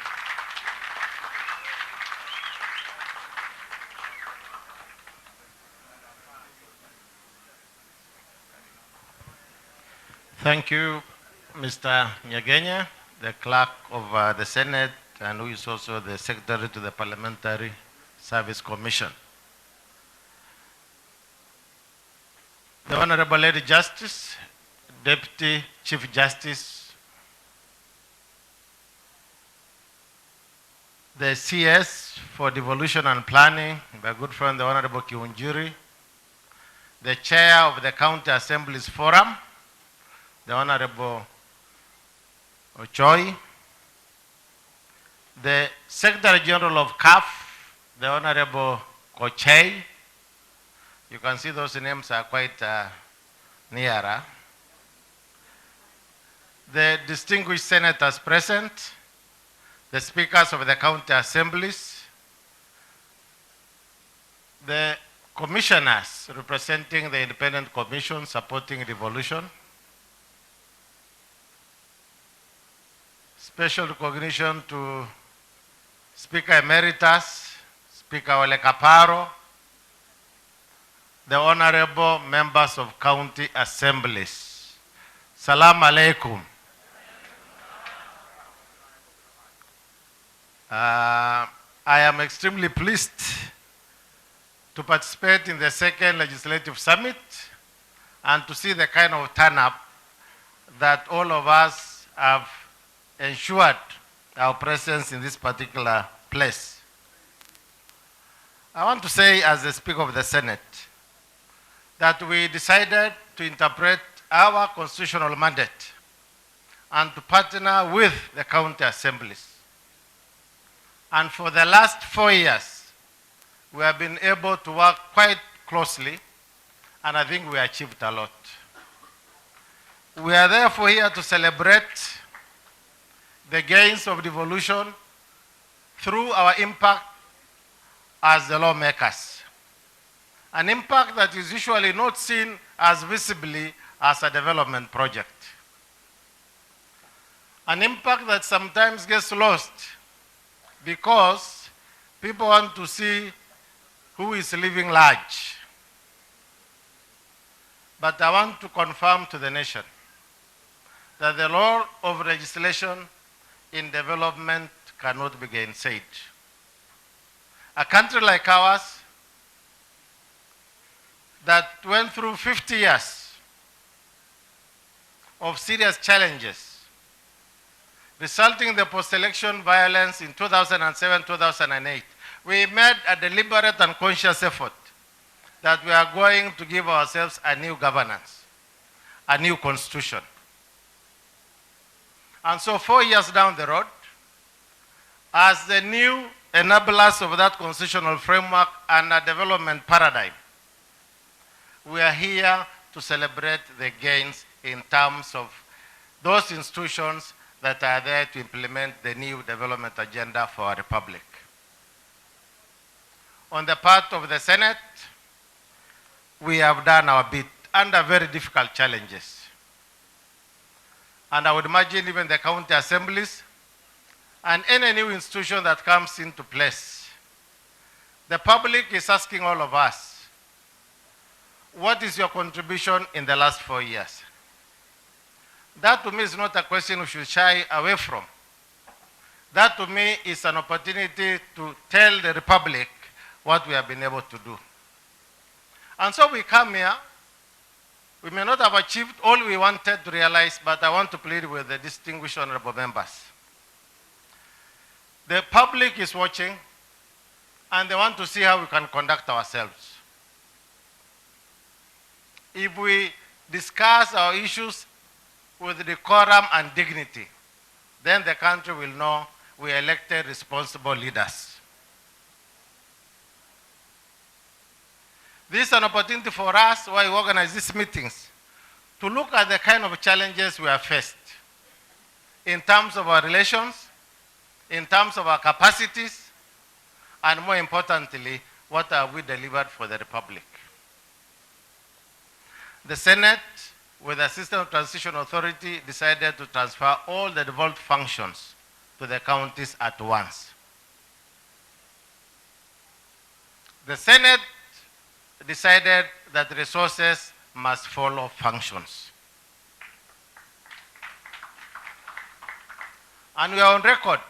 Thank you, Mr. Mwangangi, the clerk of the Senate, and who is also the secretary to the Parliamentary Service Commission. The Honorable Lady Justice, Deputy Chief Justice, the CS for Devolution and Planning, my good friend, the Honorable Kiunjuri, the Chair of the County Assemblies Forum, the Honorable Ochoi, the Secretary General of CAF, the Honorable Kochei. You can see those names are quite nearer. The distinguished senators present, the speakers of the county assemblies, the commissioners representing the independent commission supporting devolution, special recognition to Speaker Emeritus, Speaker Ole Kaparo, the honorable members of county assemblies. Salam alaikum. I am extremely pleased to participate in the second legislative summit and to see the kind of turn-up that all of us have ensured our presence in this particular place. I want to say, as the Speaker of the Senate, that we decided to interpret our constitutional mandate and to partner with the county assemblies. And for the last 4 years, we have been able to work quite closely, and I think we achieved a lot. We are therefore here to celebrate the gains of devolution through our impact as the lawmakers. An impact that is usually not seen as visibly as a development project. An impact that sometimes gets lost because people want to see who is living large. But I want to confirm to the nation that the law of legislation in development cannot be gainsaid. A country like ours that went through 50 years of serious challenges, resulting in the post-election violence in 2007-2008, we made a deliberate and conscious effort that we are going to give ourselves a new governance, a new constitution. And so 4 years down the road, as the new enablers of that constitutional framework and a development paradigm, we are here to celebrate the gains in terms of those institutions that are there to implement the new development agenda for our republic. On the part of the Senate, we have done our bit under very difficult challenges. And I would imagine even the county assemblies and any new institution that comes into place, the public is asking all of us, what is your contribution in the last 4 years? That to me is not a question we should shy away from. That to me is an opportunity to tell the republic what we have been able to do. And so we come here. We may not have achieved all we wanted to realize, but I want to plead with the distinguished honorable members. The public is watching, and they want to see how we can conduct ourselves. If we discuss our issues with decorum and dignity. Then the country will know we elected responsible leaders. This is an opportunity for us, why we organize these meetings, to look at the kind of challenges we have faced in terms of our relations, in terms of our capacities, and more importantly, what have we delivered for the Republic. The Senate, with the System of Transition Authority, decided to transfer all the devolved functions to the counties at once. The Senate decided that resources must follow functions. And we are on record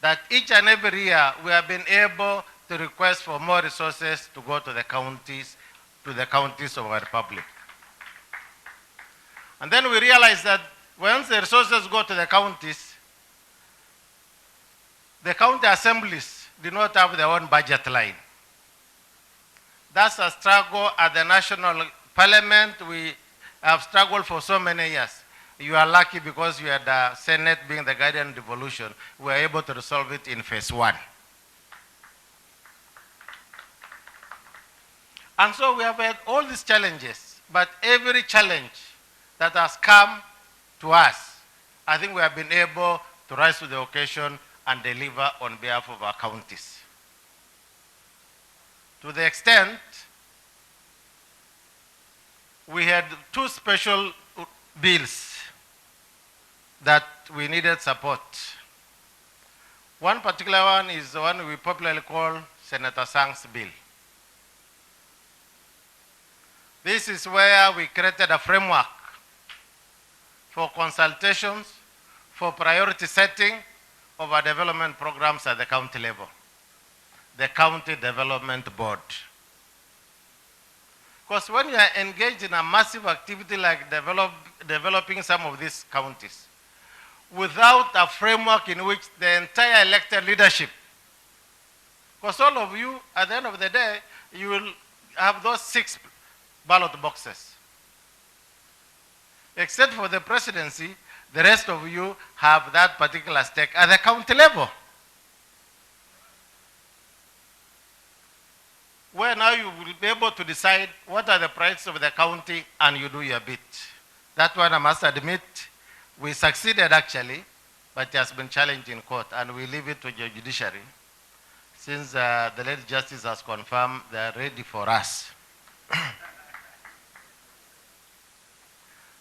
that each and every year we have been able to request for more resources to go to the counties of our Republic. And then we realize that once the resources go to the counties, the county assemblies do not have their own budget line. That's a struggle at the national parliament. We have struggled for so many years. You are lucky because you had the Senate being the guardian devolution. We were able to resolve it in phase 1. And so we have had all these challenges, but every challenge that has come to us, I think we have been able to rise to the occasion and deliver on behalf of our counties. To the extent, we had 2 special bills that we needed support. One particular one is the one we popularly call Senator Sang's bill. This is where we created a framework for consultations, for priority setting of our development programs at the county level, the County Development Board. Because when you are engaged in a massive activity like developing some of these counties, without a framework in which the entire elected leadership, because all of you, at the end of the day, you will have those 6 ballot boxes. Except for the presidency, the rest of you have that particular stake at the county level. Where now you will be able to decide what are the priorities of the county and you do your bit. That one I must admit, we succeeded actually, but it has been challenged in court and we leave it to the judiciary since the late justice has confirmed they are ready for us.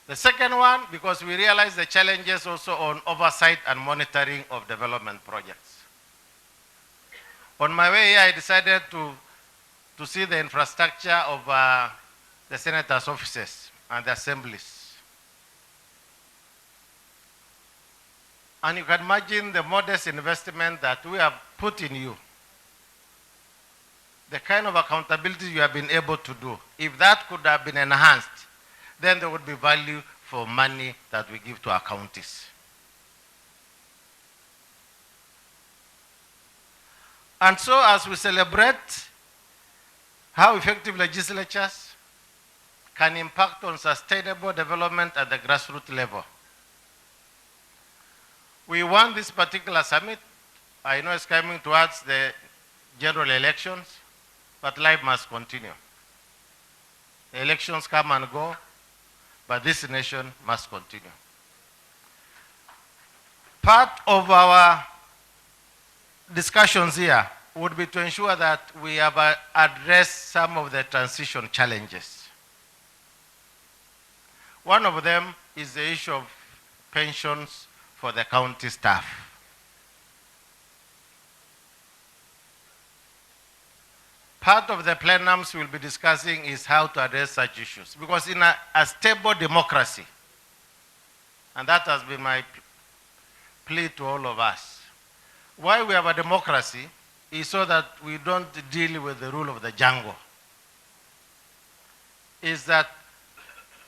The second one, because we realize the challenges also on oversight and monitoring of development projects. On my way here, I decided to see the infrastructure of the senators' offices and the assemblies. And you can imagine the modest investment that we have put in you. The kind of accountability you have been able to do. If that could have been enhanced, then there would be value for money that we give to our counties. And so as we celebrate how effective legislatures can impact on sustainable development at the grassroots level, we want this particular summit. I know it's coming towards the general elections, but life must continue. The elections come and go, but this nation must continue. Part of our discussions here would be to ensure that we have addressed some of the transition challenges. One of them is the issue of pensions for the county staff. Part of the plenums we'll be discussing is how to address such issues. Because in a stable democracy, and that has been my plea to all of us, why we have a democracy is so that we don't deal with the rule of the jungle. Is that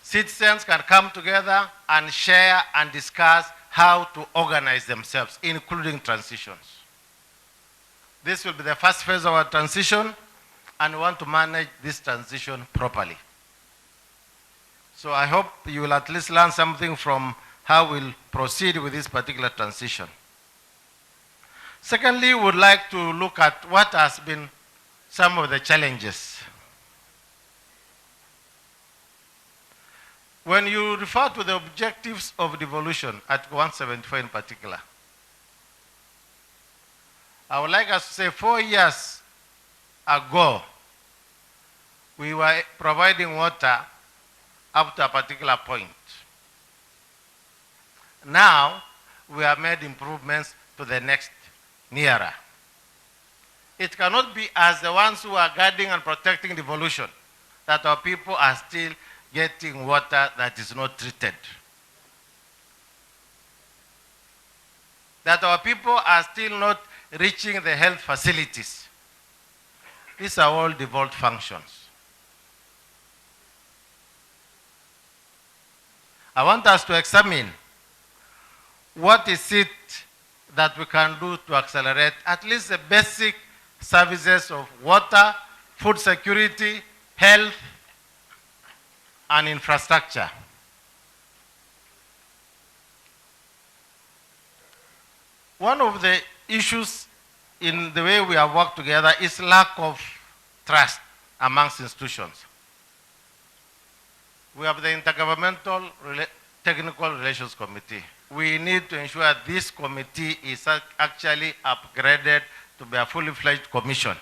citizens can come together and share and discuss how to organize themselves, including transitions. This will be the first phase of our transition, and we want to manage this transition properly. So I hope you will at least learn something from how we'll proceed with this particular transition. Secondly, we would like to look at what has been some of the challenges. When you refer to the objectives of devolution, Article 174 in particular, I would like us to say 4 years ago, we were providing water up to a particular point. Now, we have made improvements to the next nearer. It cannot be as the ones who are guarding and protecting devolution that our people are still getting water that is not treated. That our people are still not reaching the health facilities. These are all devolved functions. I want us to examine what is it that we can do to accelerate at least the basic services of water, food security, health, and infrastructure. One of the issues in the way we have worked together is lack of trust amongst institutions. We have the Intergovernmental Technical Relations Committee. We need to ensure this committee is actually upgraded to be a fully fledged commission.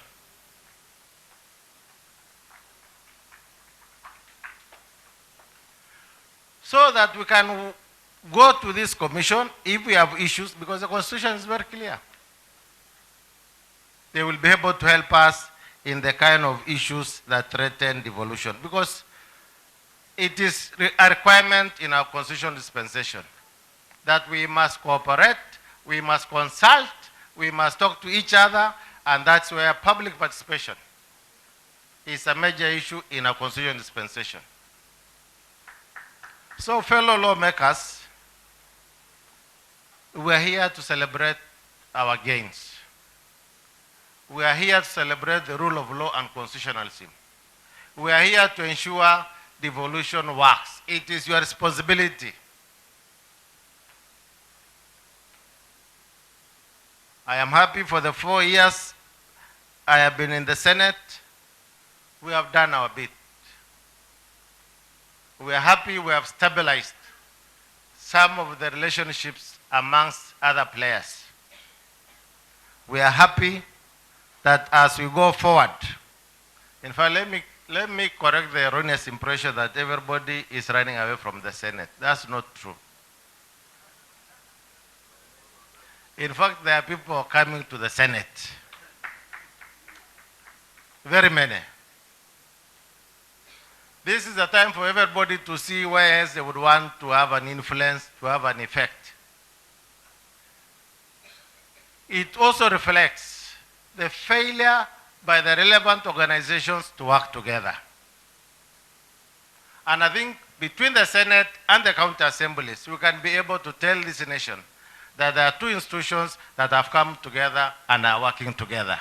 So that we can go to this commission if we have issues, because the Constitution is very clear. They will be able to help us in the kind of issues that threaten devolution, because it is a requirement in our constitutional dispensation that we must cooperate, we must consult, we must talk to each other, and that's where public participation is a major issue in our constitutional dispensation. So, fellow lawmakers, we are here to celebrate our gains. We are here to celebrate the rule of law and constitutionalism. We are here to ensure devolution works. It is your responsibility. I am happy for the 4 years I have been in the Senate. We have done our bit. We are happy we have stabilized some of the relationships amongst other players. We are happy that as we go forward, in fact, let me correct the erroneous impression that everybody is running away from the Senate. That's not true. In fact, there are people coming to the Senate. Very many. This is the time for everybody to see where else they would want to have an influence, to have an effect. It also reflects the failure by the relevant organizations to work together. And I think between the Senate and the county assemblies, we can be able to tell this nation that there are two institutions that have come together and are working together.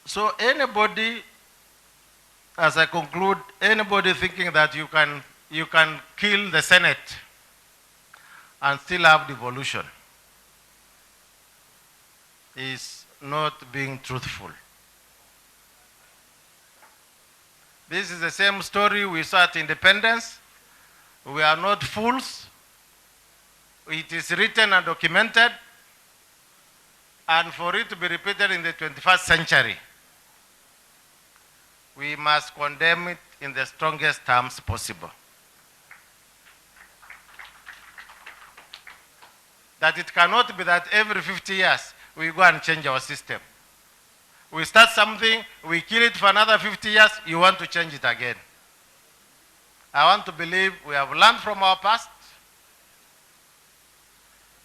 So anybody, as I conclude, anybody thinking that you can kill the Senate and still have devolution is not being truthful. This is the same story we saw at independence. We are not fools. It is written and documented. And for it to be repeated in the 21st century, we must condemn it in the strongest terms possible. That it cannot be that every 50 years we go and change our system. We start something, we kill it for another 50 years, you want to change it again. I want to believe we have learned from our past.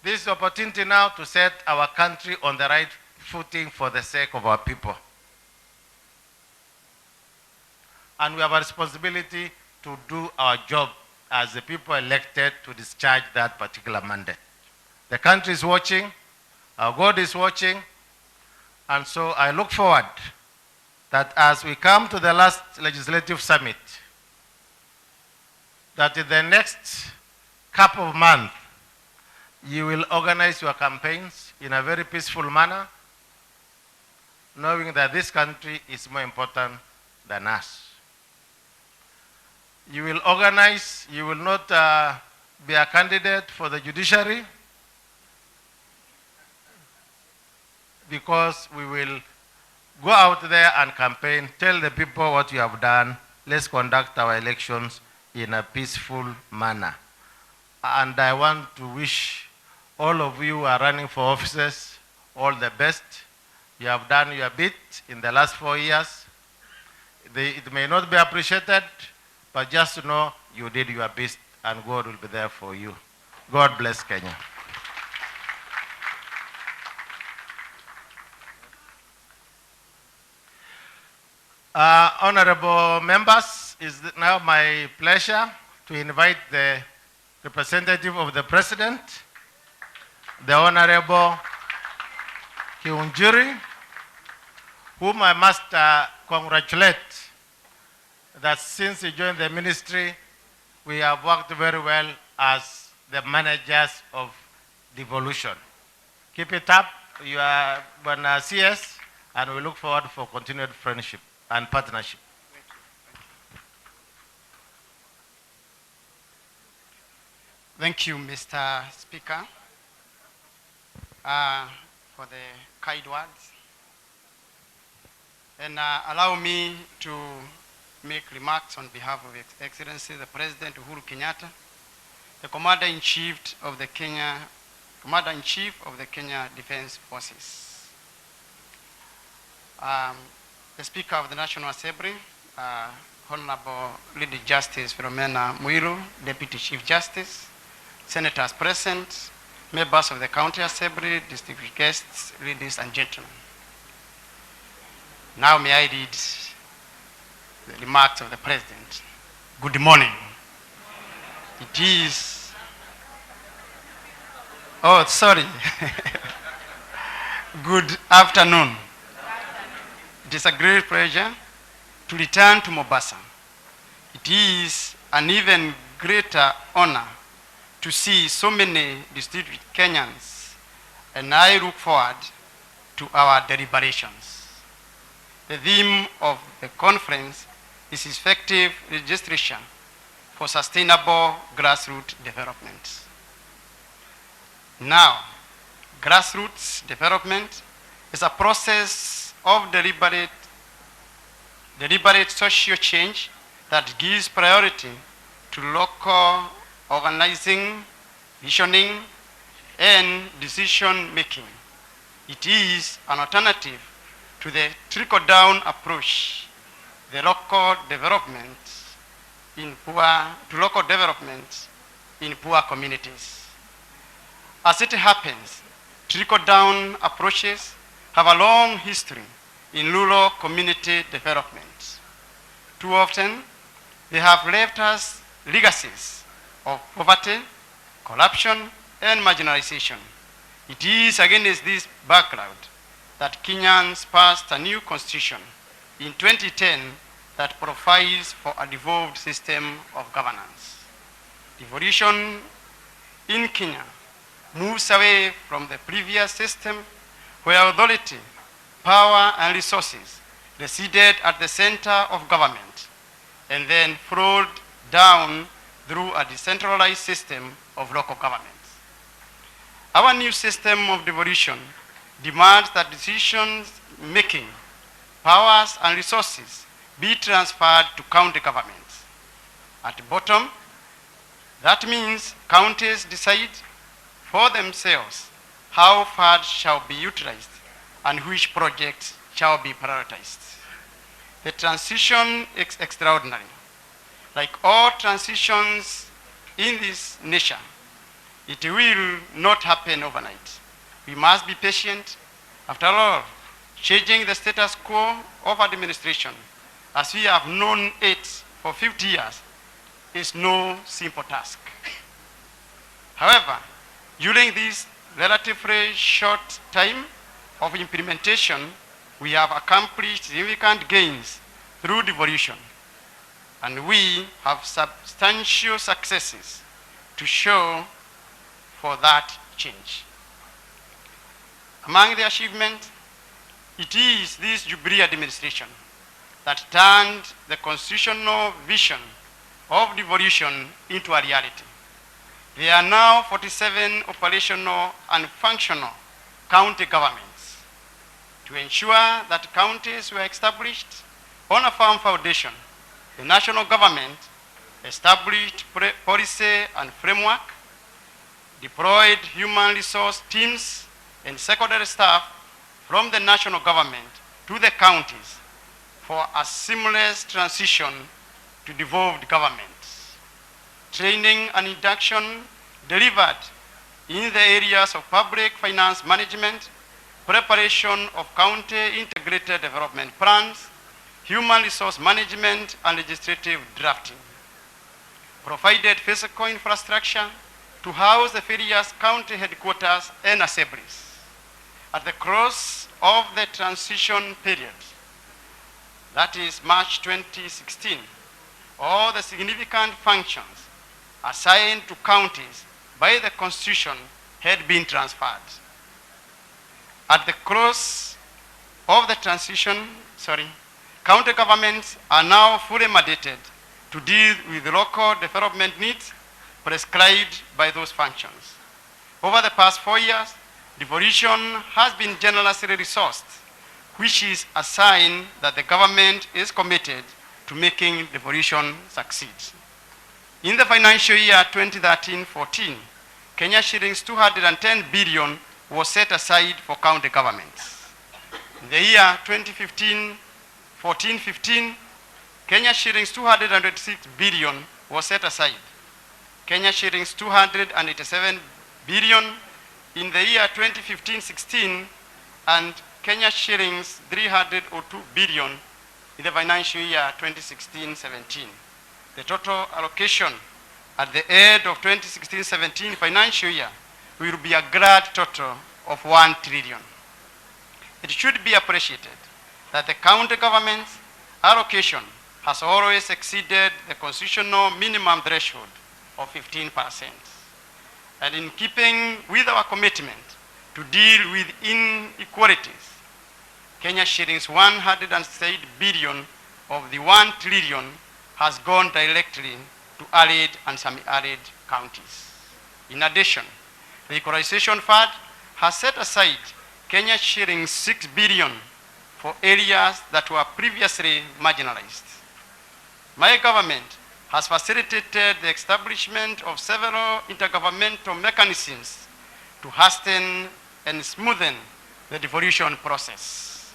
This is the opportunity now to set our country on the right footing for the sake of our people. And we have a responsibility to do our job as the people elected to discharge that particular mandate. The country is watching, our God is watching, And so I look forward that as we come to the last legislative summit, that in the next couple of months, you will organize your campaigns in a very peaceful manner, knowing that this country is more important than us. You will organize, you will not be a candidate for the judiciary, because we will go out there and campaign, tell the people what you have done, let's conduct our elections in a peaceful manner. And I want to wish all of you who are running for offices all the best. You have done your bit in the last 4 years. It may not be appreciated, but just know you did your best and God will be there for you. God bless Kenya. Honorable members, it's now my pleasure to invite the representative of the President, the Honorable Kiunjuri, whom I must congratulate that since he joined the ministry, we have worked very well as the managers of devolution. Keep it up, you are one CS, and we look forward for continued friendship and partnership. Thank you, Mr. Speaker, for the kind words. And allow me to make remarks on behalf of His Excellency the President Uhuru Kenyatta, the Commander-in-Chief of the Kenya Defense Forces. The Speaker of the National Assembly, Honorable Lady Justice Philomena Mwilu, Deputy Chief Justice, Senators present, members of the County Assembly, distinguished guests, ladies and gentlemen. Now may I read the remarks of the President. Good morning. It is, oh, sorry. Good afternoon. It is a great pleasure to return to Mombasa. It is an even greater honor to see so many distinguished Kenyans, and I look forward to our deliberations. The theme of the conference is effective registration for sustainable grassroots development. Now, grassroots development is a process of deliberate social change that gives priority to local organizing, visioning, and decision making. It is an alternative to the trickle-down approach, the local development in poor communities. As it happens, trickle-down approaches have a long history in rural community development. Too often, they have left us legacies of poverty, corruption, and marginalization. It is against this background that Kenyans passed a new constitution in 2010 that provides for a devolved system of governance. Devolution in Kenya moves away from the previous system where authority, power, and resources resided at the center of government and then flowed down through a decentralized system of local governments. Our new system of devolution demands that decision-making, powers, and resources be transferred to county governments. At the bottom, that means counties decide for themselves how funds shall be utilized and which projects shall be prioritized. The transition is extraordinary. Like all transitions in this nation, it will not happen overnight. We must be patient. After all, changing the status quo of administration, as we have known it for 50 years, is no simple task. However, during this relatively short time, of implementation, we have accomplished significant gains through devolution, and we have substantial successes to show for that change. Among the achievements, it is this Jubilee administration that turned the constitutional vision of devolution into a reality. There are now 47 operational and functional county governments. To ensure that counties were established on a firm foundation, the national government established policy and framework, deployed human resource teams and secondary staff from the national government to the counties for a seamless transition to devolved governments. Training and induction delivered in the areas of public finance management, preparation of county integrated development plans, human resource management, and legislative drafting. Provided physical infrastructure to house the various county headquarters and assemblies. At the close of the transition period, that is March 2016, all the significant functions assigned to counties by the Constitution had been transferred. At the close of the transition, county governments are now fully mandated to deal with local development needs prescribed by those functions. Over the past 4 years, devolution has been generously resourced, which is a sign that the government is committed to making devolution succeed. In the financial year 2013-14, Kenya shillings 210 billion was set aside for county governments. In the year 2014-15, Kenya shillings 226 billion was set aside. Kenya shillings 287 billion in the year 2015-16, and Kenya shillings 302 billion in the financial year 2016-17. The total allocation at the end of 2016-17 financial year will be a grand total of 1 trillion. It should be appreciated that the county government's allocation has always exceeded the constitutional minimum threshold of 15%. And in keeping with our commitment to deal with inequalities, Kenya shillings 108 billion of the 1 trillion has gone directly to arid and semi-arid counties. In addition, the Equalization Fund has set aside Kenya shillings 6 billion for areas that were previously marginalized. My government has facilitated the establishment of several intergovernmental mechanisms to hasten and smoothen the devolution process.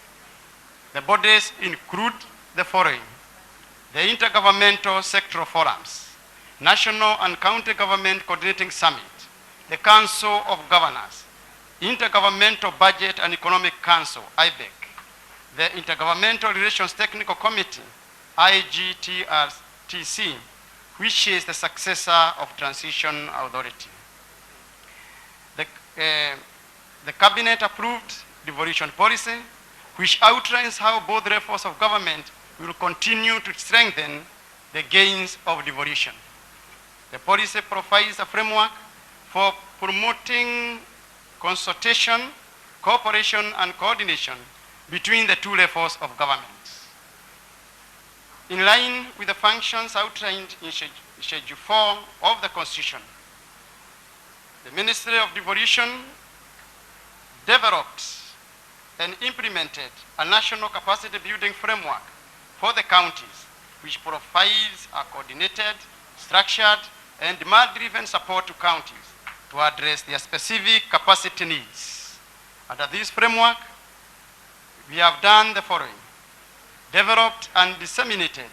The bodies include the following: the Intergovernmental Sectoral Forums, National and County Government Coordinating Summit, the Council of Governors, Intergovernmental Budget and Economic Council, IBEC, the Intergovernmental Relations Technical Committee, IGTRTC, which is the successor of Transition Authority. The Cabinet approved devolution policy, which outlines how both levels of government will continue to strengthen the gains of devolution. The policy provides a framework for promoting consultation, cooperation, and coordination between the two levels of government. In line with the functions outlined in Schedule 4 of the Constitution, the Ministry of Devolution developed and implemented a national capacity building framework for the counties, which provides a coordinated, structured, and demand-driven support to counties to address their specific capacity needs. Under this framework, we have done the following: developed and disseminated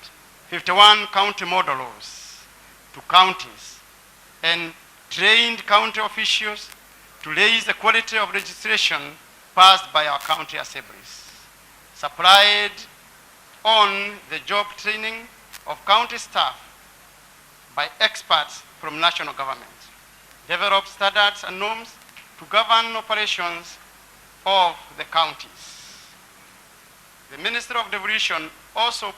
51 county model laws to counties and trained county officials to raise the quality of legislation passed by our county assemblies, supplied on the job training of county staff by experts from national government, developed standards and norms to govern operations of the counties. The Ministry of Devolution also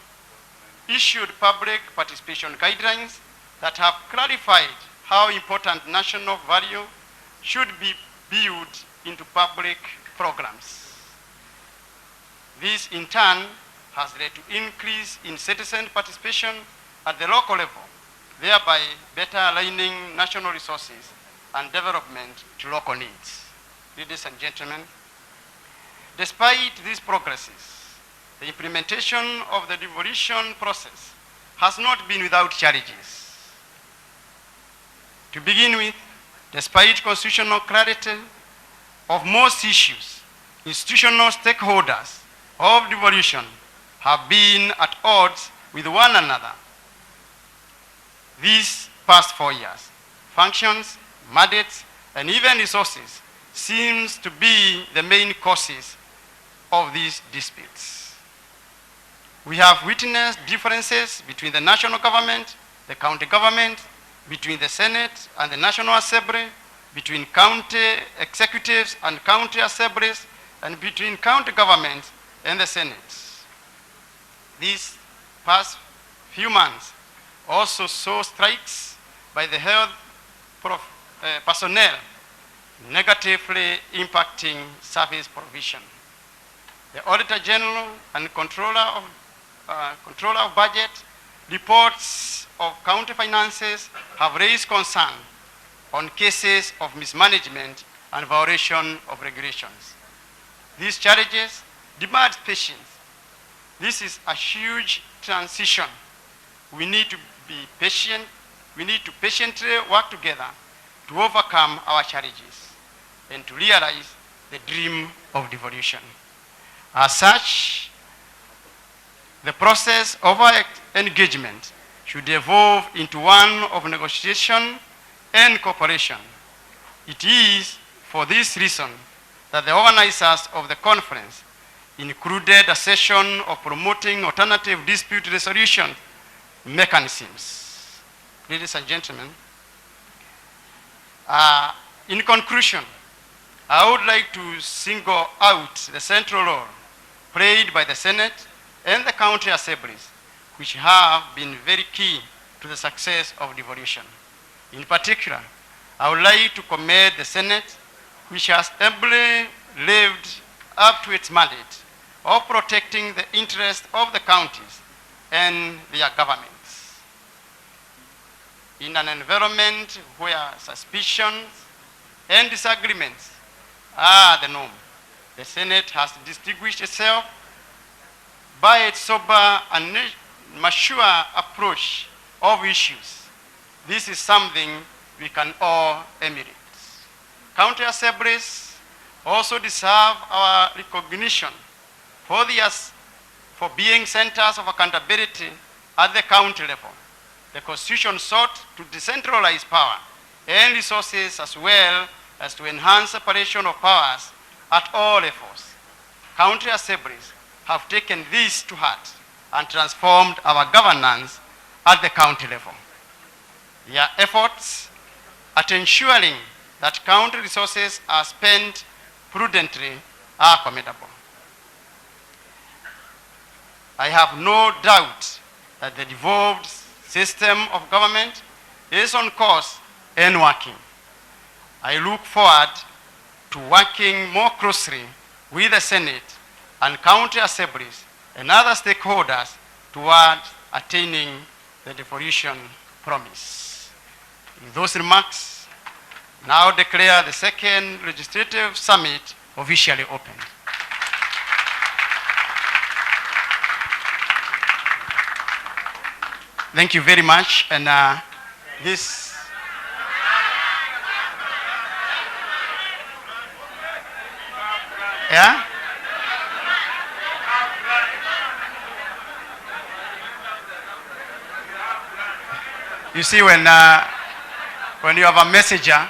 issued public participation guidelines that have clarified how important national value should be built into public programs. This, in turn, has led to increase in citizen participation at the local level, thereby better aligning national resources and development to local needs. Ladies and gentlemen, despite these progresses, the implementation of the devolution process has not been without challenges. To begin with, despite constitutional clarity of most issues, institutional stakeholders of devolution have been at odds with one another. These past 4 years, functions, mandates, and even resources seems to be the main causes of these disputes. We have witnessed differences between the national government, the county government, between the Senate and the National Assembly, between county executives and county assemblies, and between county government and the Senate. These past few months also saw strikes by the health personnel negatively impacting service provision. The Auditor General and Controller of Budget reports of county finances have raised concern on cases of mismanagement and violation of regulations. These challenges demand patience. This is a huge transition. We need to be patient. We need to patiently work together to overcome our challenges and to realize the dream of devolution. As such, the process of our engagement should evolve into one of negotiation and cooperation. It is for this reason that the organizers of the conference included a session of promoting alternative dispute resolution mechanisms. Ladies and gentlemen, in conclusion, I would like to single out the central role played by the Senate and the county assemblies, which have been very key to the success of devolution. In particular, I would like to commend the Senate, which has ably lived up to its mandate of protecting the interests of the counties and their governments. In an environment where suspicions and disagreements are the norm, the Senate has distinguished itself by its sober and mature approach of issues. This is something we can all emulate. County assemblies also deserve our recognition for being centers of accountability at the county level. The Constitution sought to decentralize power and resources as well as to enhance separation of powers at all levels. County assemblies have taken this to heart and transformed our governance at the county level. Their efforts at ensuring that county resources are spent prudently are commendable. I have no doubt that the devolved system of government is on course and working. I look forward to working more closely with the Senate and county assemblies and other stakeholders towards attaining the devolution promise. With those remarks, now declare the second legislative summit officially open. Thank you very much. And this yeah. You see, when you have a messenger,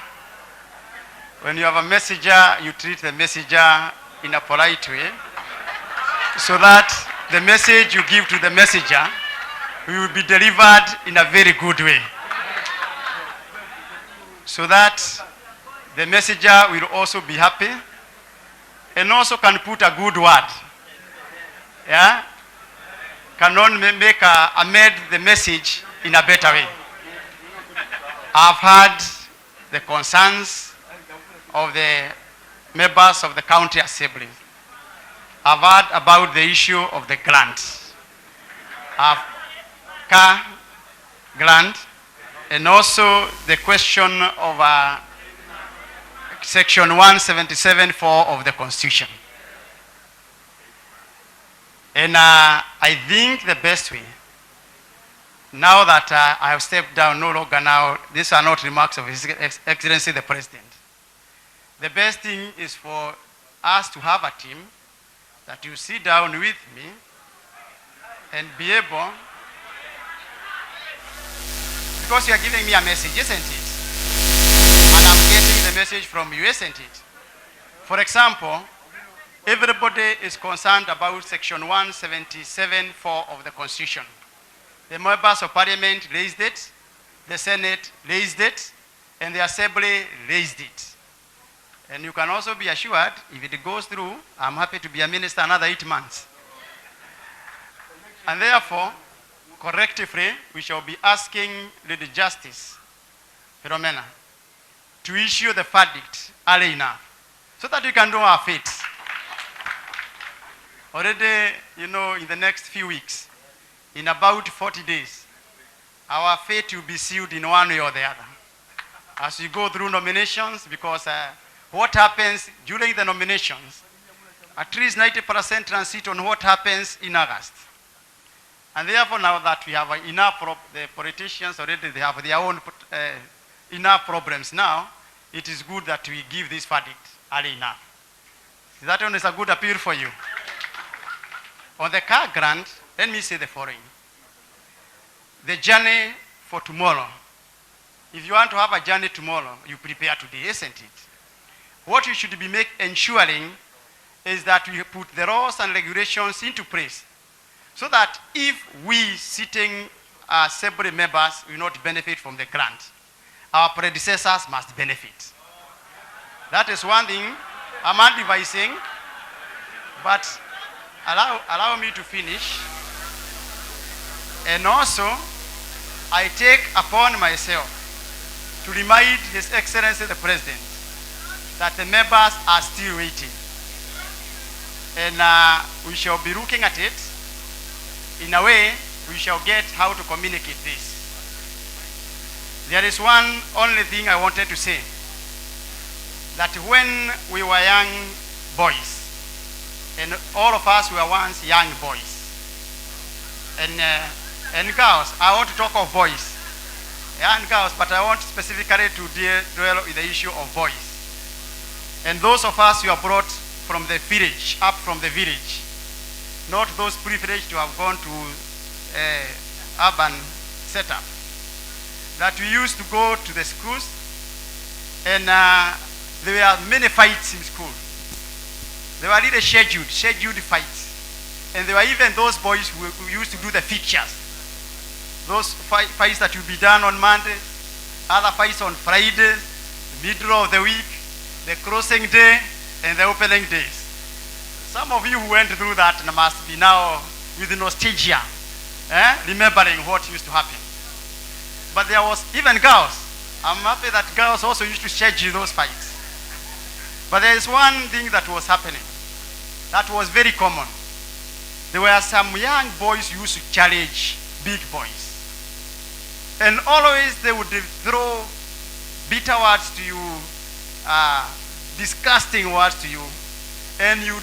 you treat the messenger in a polite way, so that the message you give to the messenger will be delivered in a very good way, so that the messenger will also be happy and also can put a good word. Yeah? Cannot amend the message in a better way. I've heard the concerns of the members of the county assembly. I've heard about the issue of the grant. Car grant, and also the question of section 177(4) of the Constitution. And I think the best way, now that I have stepped down, no longer now, these are not remarks of His Excellency the President. The best thing is for us to have a team that you sit down with me and be able, because you are giving me a message, isn't it? And I'm getting the message from you, isn't it? For example, everybody is concerned about section 177(4) of the Constitution. The members of Parliament raised it, the Senate raised it, and the Assembly raised it. And you can also be assured, if it goes through, I'm happy to be a minister another 8 months. And therefore, collectively, we shall be asking Lady Justice Philomena to issue the verdict early enough, so that we can do our fate. Already, you know, in the next few weeks, in about 40 days, our fate will be sealed in one way or the other. As we go through nominations, because what happens during the nominations, at least 90% transit on what happens in August. And therefore, now that we have enough, the politicians already, they have their own enough problems now, it is good that we give this verdict early enough. That one is a good appeal for you. On the car grant, let me say the following. The journey for tomorrow, if you want to have a journey tomorrow, you prepare today, isn't it? What you should be ensuring is that we put the laws and regulations into place, so that if we sitting assembly members will not benefit from the grant, our predecessors must benefit. That is one thing I'm advising, but allow me to finish. And also, I take upon myself to remind His Excellency the President that the members are still waiting. And we shall be looking at it. In a way, we shall get how to communicate this. There is one only thing I wanted to say, that when we were young boys, and all of us were once young boys, and girls, I want to talk of boys, and girls, but I want specifically to dwell with the issue of boys. And those of us who are brought from the village, up from the village, not those privileged to have gone to urban setup, that we used to go to the schools, and there were many fights in school. They were really scheduled fights. And there were even those boys who used to do the fixtures. Those fights that will be done on Monday, other fights on Friday, the middle of the week, the crossing day, and the opening days. Some of you who went through that must be now with nostalgia, remembering what used to happen. But there was even girls. I'm happy that girls also used to schedule those fights. But there is one thing that was happening that was very common. There were some young boys who used to challenge big boys. And always they would throw bitter words to you, disgusting words to you, and you'd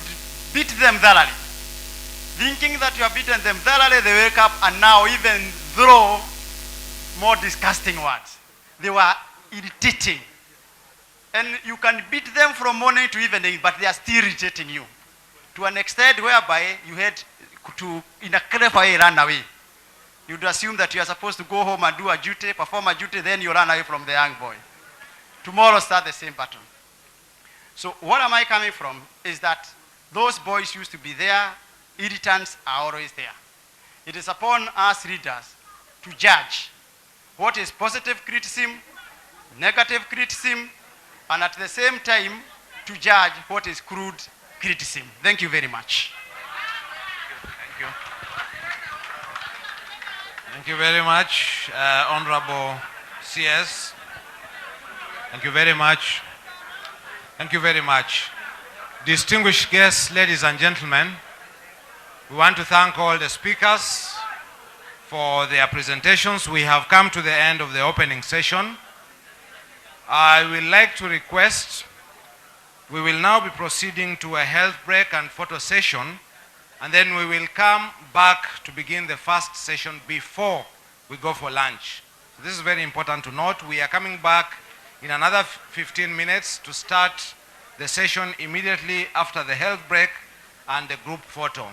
beat them thoroughly. Thinking that you have beaten them thoroughly, they wake up and now even throw more disgusting words. They were irritating. And you can beat them from morning to evening, but they are still irritating you, to an extent whereby you had to, in a clever way, run away. You'd assume that you are supposed to go home and do a duty, perform a duty, then you run away from the young boy. Tomorrow start the same pattern. So what am I coming from is that those boys used to be there, irritants are always there. It is upon us readers to judge what is positive criticism, negative criticism, and at the same time to judge what is crude criticism. Thank you very much. Thank you. Thank you very much, Honorable CS. Thank you very much. Thank you very much. Distinguished guests, ladies and gentlemen, we want to thank all the speakers for their presentations. We have come to the end of the opening session. I would like to request, we will now be proceeding to a health break and photo session, and then we will come back to begin the first session before we go for lunch. So this is very important to note. We are coming back in another 15 minutes to start the session immediately after the health break and the group photo.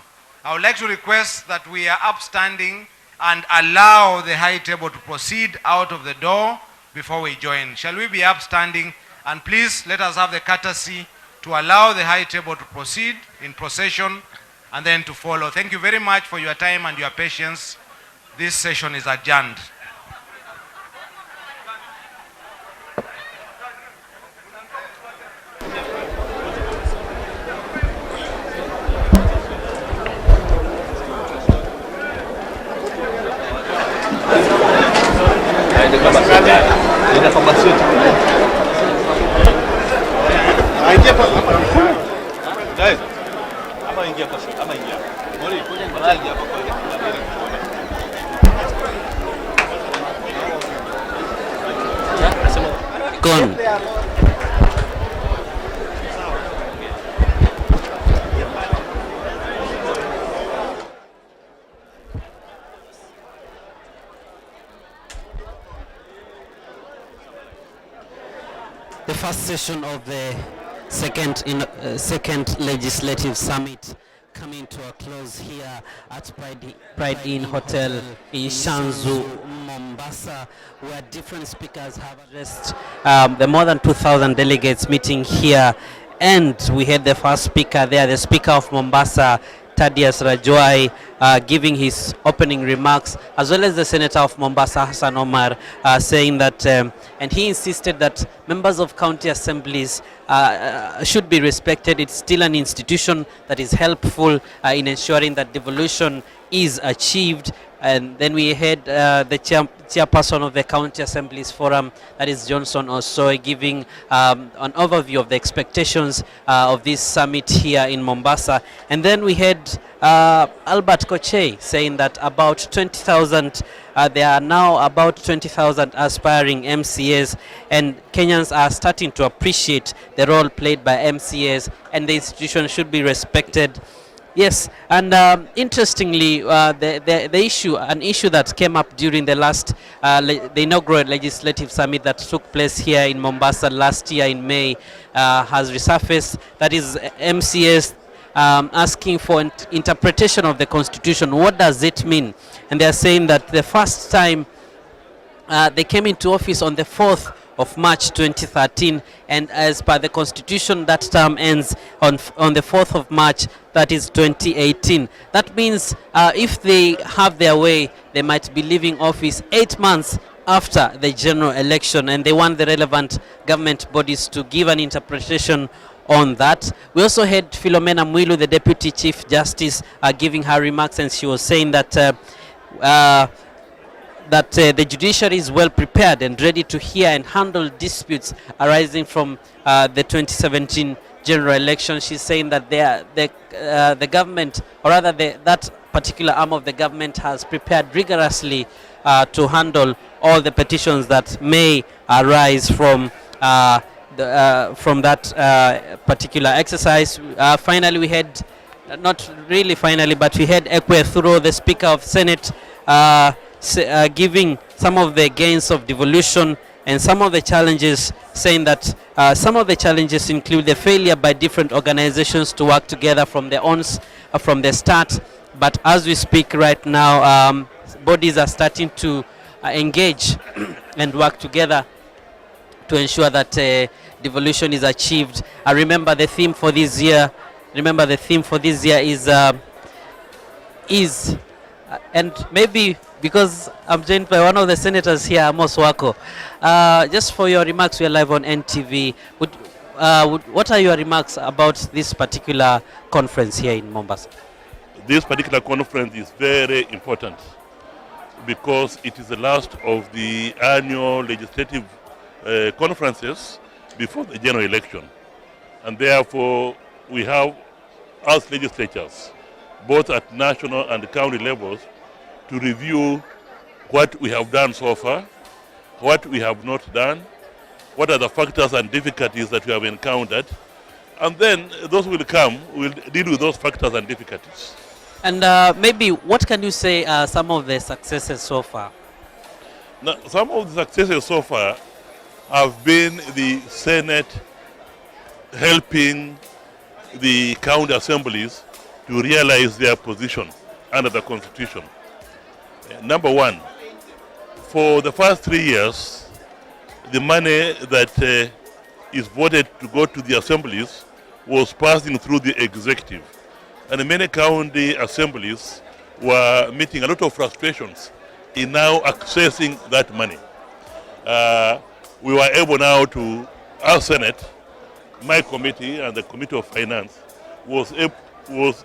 I would like to request that we are upstanding and allow the high table to proceed out of the door before we join. Shall we be upstanding? And please let us have the courtesy to allow the high table to proceed in procession and then to follow. Thank you very much for your time and your patience. This session is adjourned. Gone. The first session of the second legislative summit coming to a close here at Pride Inn Hotel in Shanzu, Mombasa, where different speakers have addressed the more than 2,000 delegates meeting here. And we had the first speaker there, the Speaker of Mombasa, Thaddeus Rajwai, giving his opening remarks, as well as the Senator of Mombasa, Hassan Omar, saying that, and he insisted that members of county assemblies should be respected. It's still an institution that is helpful in ensuring that devolution is achieved. And then we had the chairperson of the County Assemblies Forum, that is Johnson Osoy, giving an overview of the expectations of this summit here in Mombasa. And then we had Albert Kochei saying that about 20,000, there are now about 20,000 aspiring MCAs, and Kenyans are starting to appreciate the role played by MCAs, and the institution should be respected. Yes, and interestingly, the issue, an issue that came up during the last, the inaugural legislative summit that took place here in Mombasa last year in May, has resurfaced. That is MCAs asking for interpretation of the Constitution. What does it mean? And they are saying that the first time they came into office on the 4th of March 2013, and as per the Constitution, that term ends on the 4th of March, that is 2018. That means if they have their way, they might be leaving office 8 months after the general election, and they want the relevant government bodies to give an interpretation on that. We also had Philomena Mwilu, the Deputy Chief Justice, giving her remarks, and she was saying that the judiciary is well prepared and ready to hear and handle disputes arising from the 2017 general election. She's saying that the government, or rather that particular arm of the government, has prepared rigorously to handle all the petitions that may arise from that particular exercise. Finally, we had, not really finally, but we had Ekwee Ethuro, the Speaker of Senate, giving some of the gains of devolution and some of the challenges, saying that some of the challenges include the failure by different organizations to work together from the start. But as we speak right now, bodies are starting to engage and work together to ensure that devolution is achieved. I remember the theme for this year. Is and maybe because I'm joined by one of the senators here, Amos Wako. Just for your remarks, we are live on NTV. what are your remarks about this particular conference here in Mombasa? This particular conference is very important because it is the last of the annual legislative conferences before the general election. And therefore, we have, as legislatures, both at national and county levels, to review what we have done so far, what we have not done, what are the factors and difficulties that we have encountered, and then those will come, will deal with those factors and difficulties. And maybe what can you say are some of the successes so far? Now, some of the successes so far have been the Senate helping the county assemblies to realize their position under the Constitution. Number one, for the first 3 years, the money that is voted to go to the assemblies was passing through the executive. And many county assemblies were meeting a lot of frustrations in now accessing that money. We were able now to, our Senate, my committee and the Committee of Finance was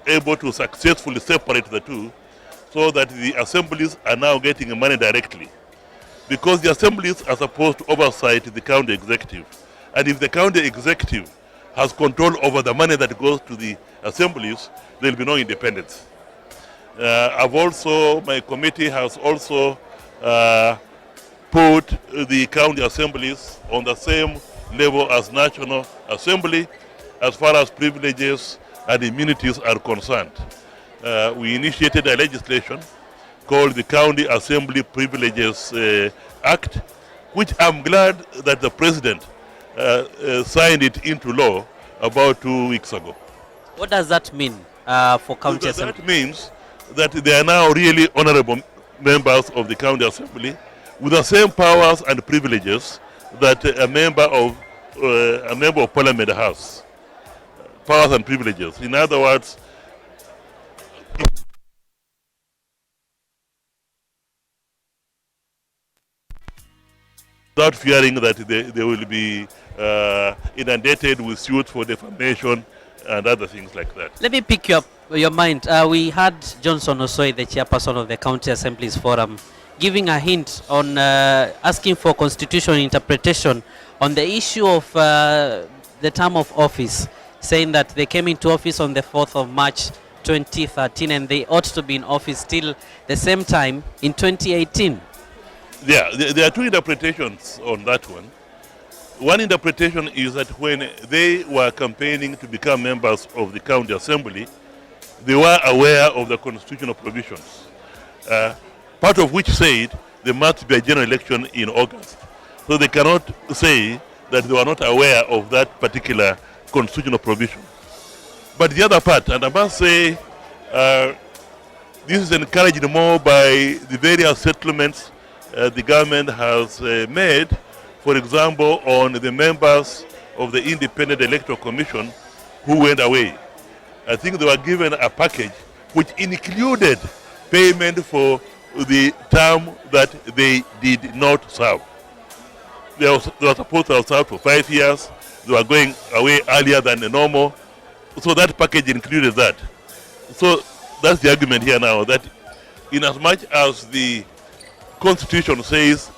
able to successfully separate the two so that the assemblies are now getting money directly. Because the assemblies are supposed to oversight the county executive. And if the county executive has control over the money that goes to the assemblies, there will be no independence. My committee has also put the county assemblies on the same level as National Assembly as far as privileges and immunities are concerned. We initiated a legislation called the County Assembly Privileges Act, which I'm glad that the President signed it into law about 2 weeks ago. What does that mean for county assembly? That means that they are now really honorable members of the county assembly with the same powers and privileges that a member of parliament has. Powers and privileges. In other words, without fearing that they will be inundated with suits for defamation and other things like that. Let me pick your mind. We had Johnson Osoi, the chairperson of the County Assemblies Forum, giving a hint on asking for constitutional interpretation on the issue of the term of office, saying that they came into office on the 4th of March 2013 and they ought to be in office till the same time in 2018. Yeah, there are two interpretations on that one. One interpretation is that when they were campaigning to become members of the county assembly, they were aware of the constitutional provisions, part of which said there must be a general election in August. So they cannot say that they were not aware of that particular constitutional provision. But the other part, and I must say, this is encouraged more by the various settlements the government has made, for example, on the members of the Independent Electoral Commission who went away. I think they were given a package which included payment for the term that they did not serve. They were supposed to have served for 5 years. They were going away earlier than the normal. So that package included that. So that's the argument here now, that in as much as the Constitution says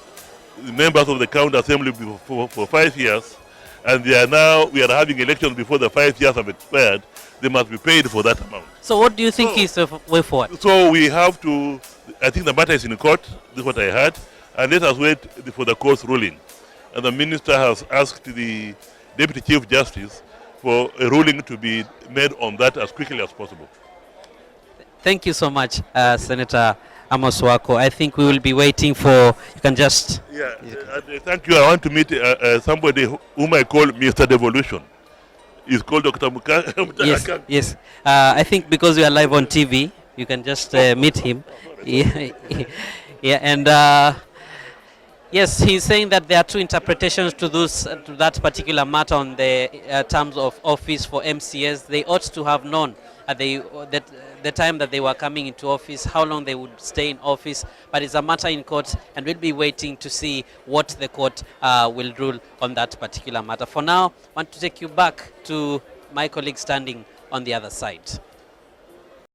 the members of the county assembly for 5 years, and we are having elections before the 5 years have expired, they must be paid for that amount. So what do you think is the way forward? So we have to, I think the matter is in court, this is what I heard, and let us wait for the court's ruling. And the minister has asked the Deputy Chief Justice for a ruling to be made on that as quickly as possible. Thank you so much, Senator Amos Wako. I think we will be waiting for, you can just... Yeah, thank you. I want to meet somebody whom I call Mr. Devolution. He's called Dr. Yes, yes. I think because we are live on TV, you can just meet him. Yeah, and yes, he's saying that there are two interpretations to that particular matter on the terms of office for MCS. They ought to have known the time that they were coming into office, how long they would stay in office, but it's a matter in court, and we'll be waiting to see what the court will rule on that particular matter. For now, I want to take you back to my colleague standing on the other side.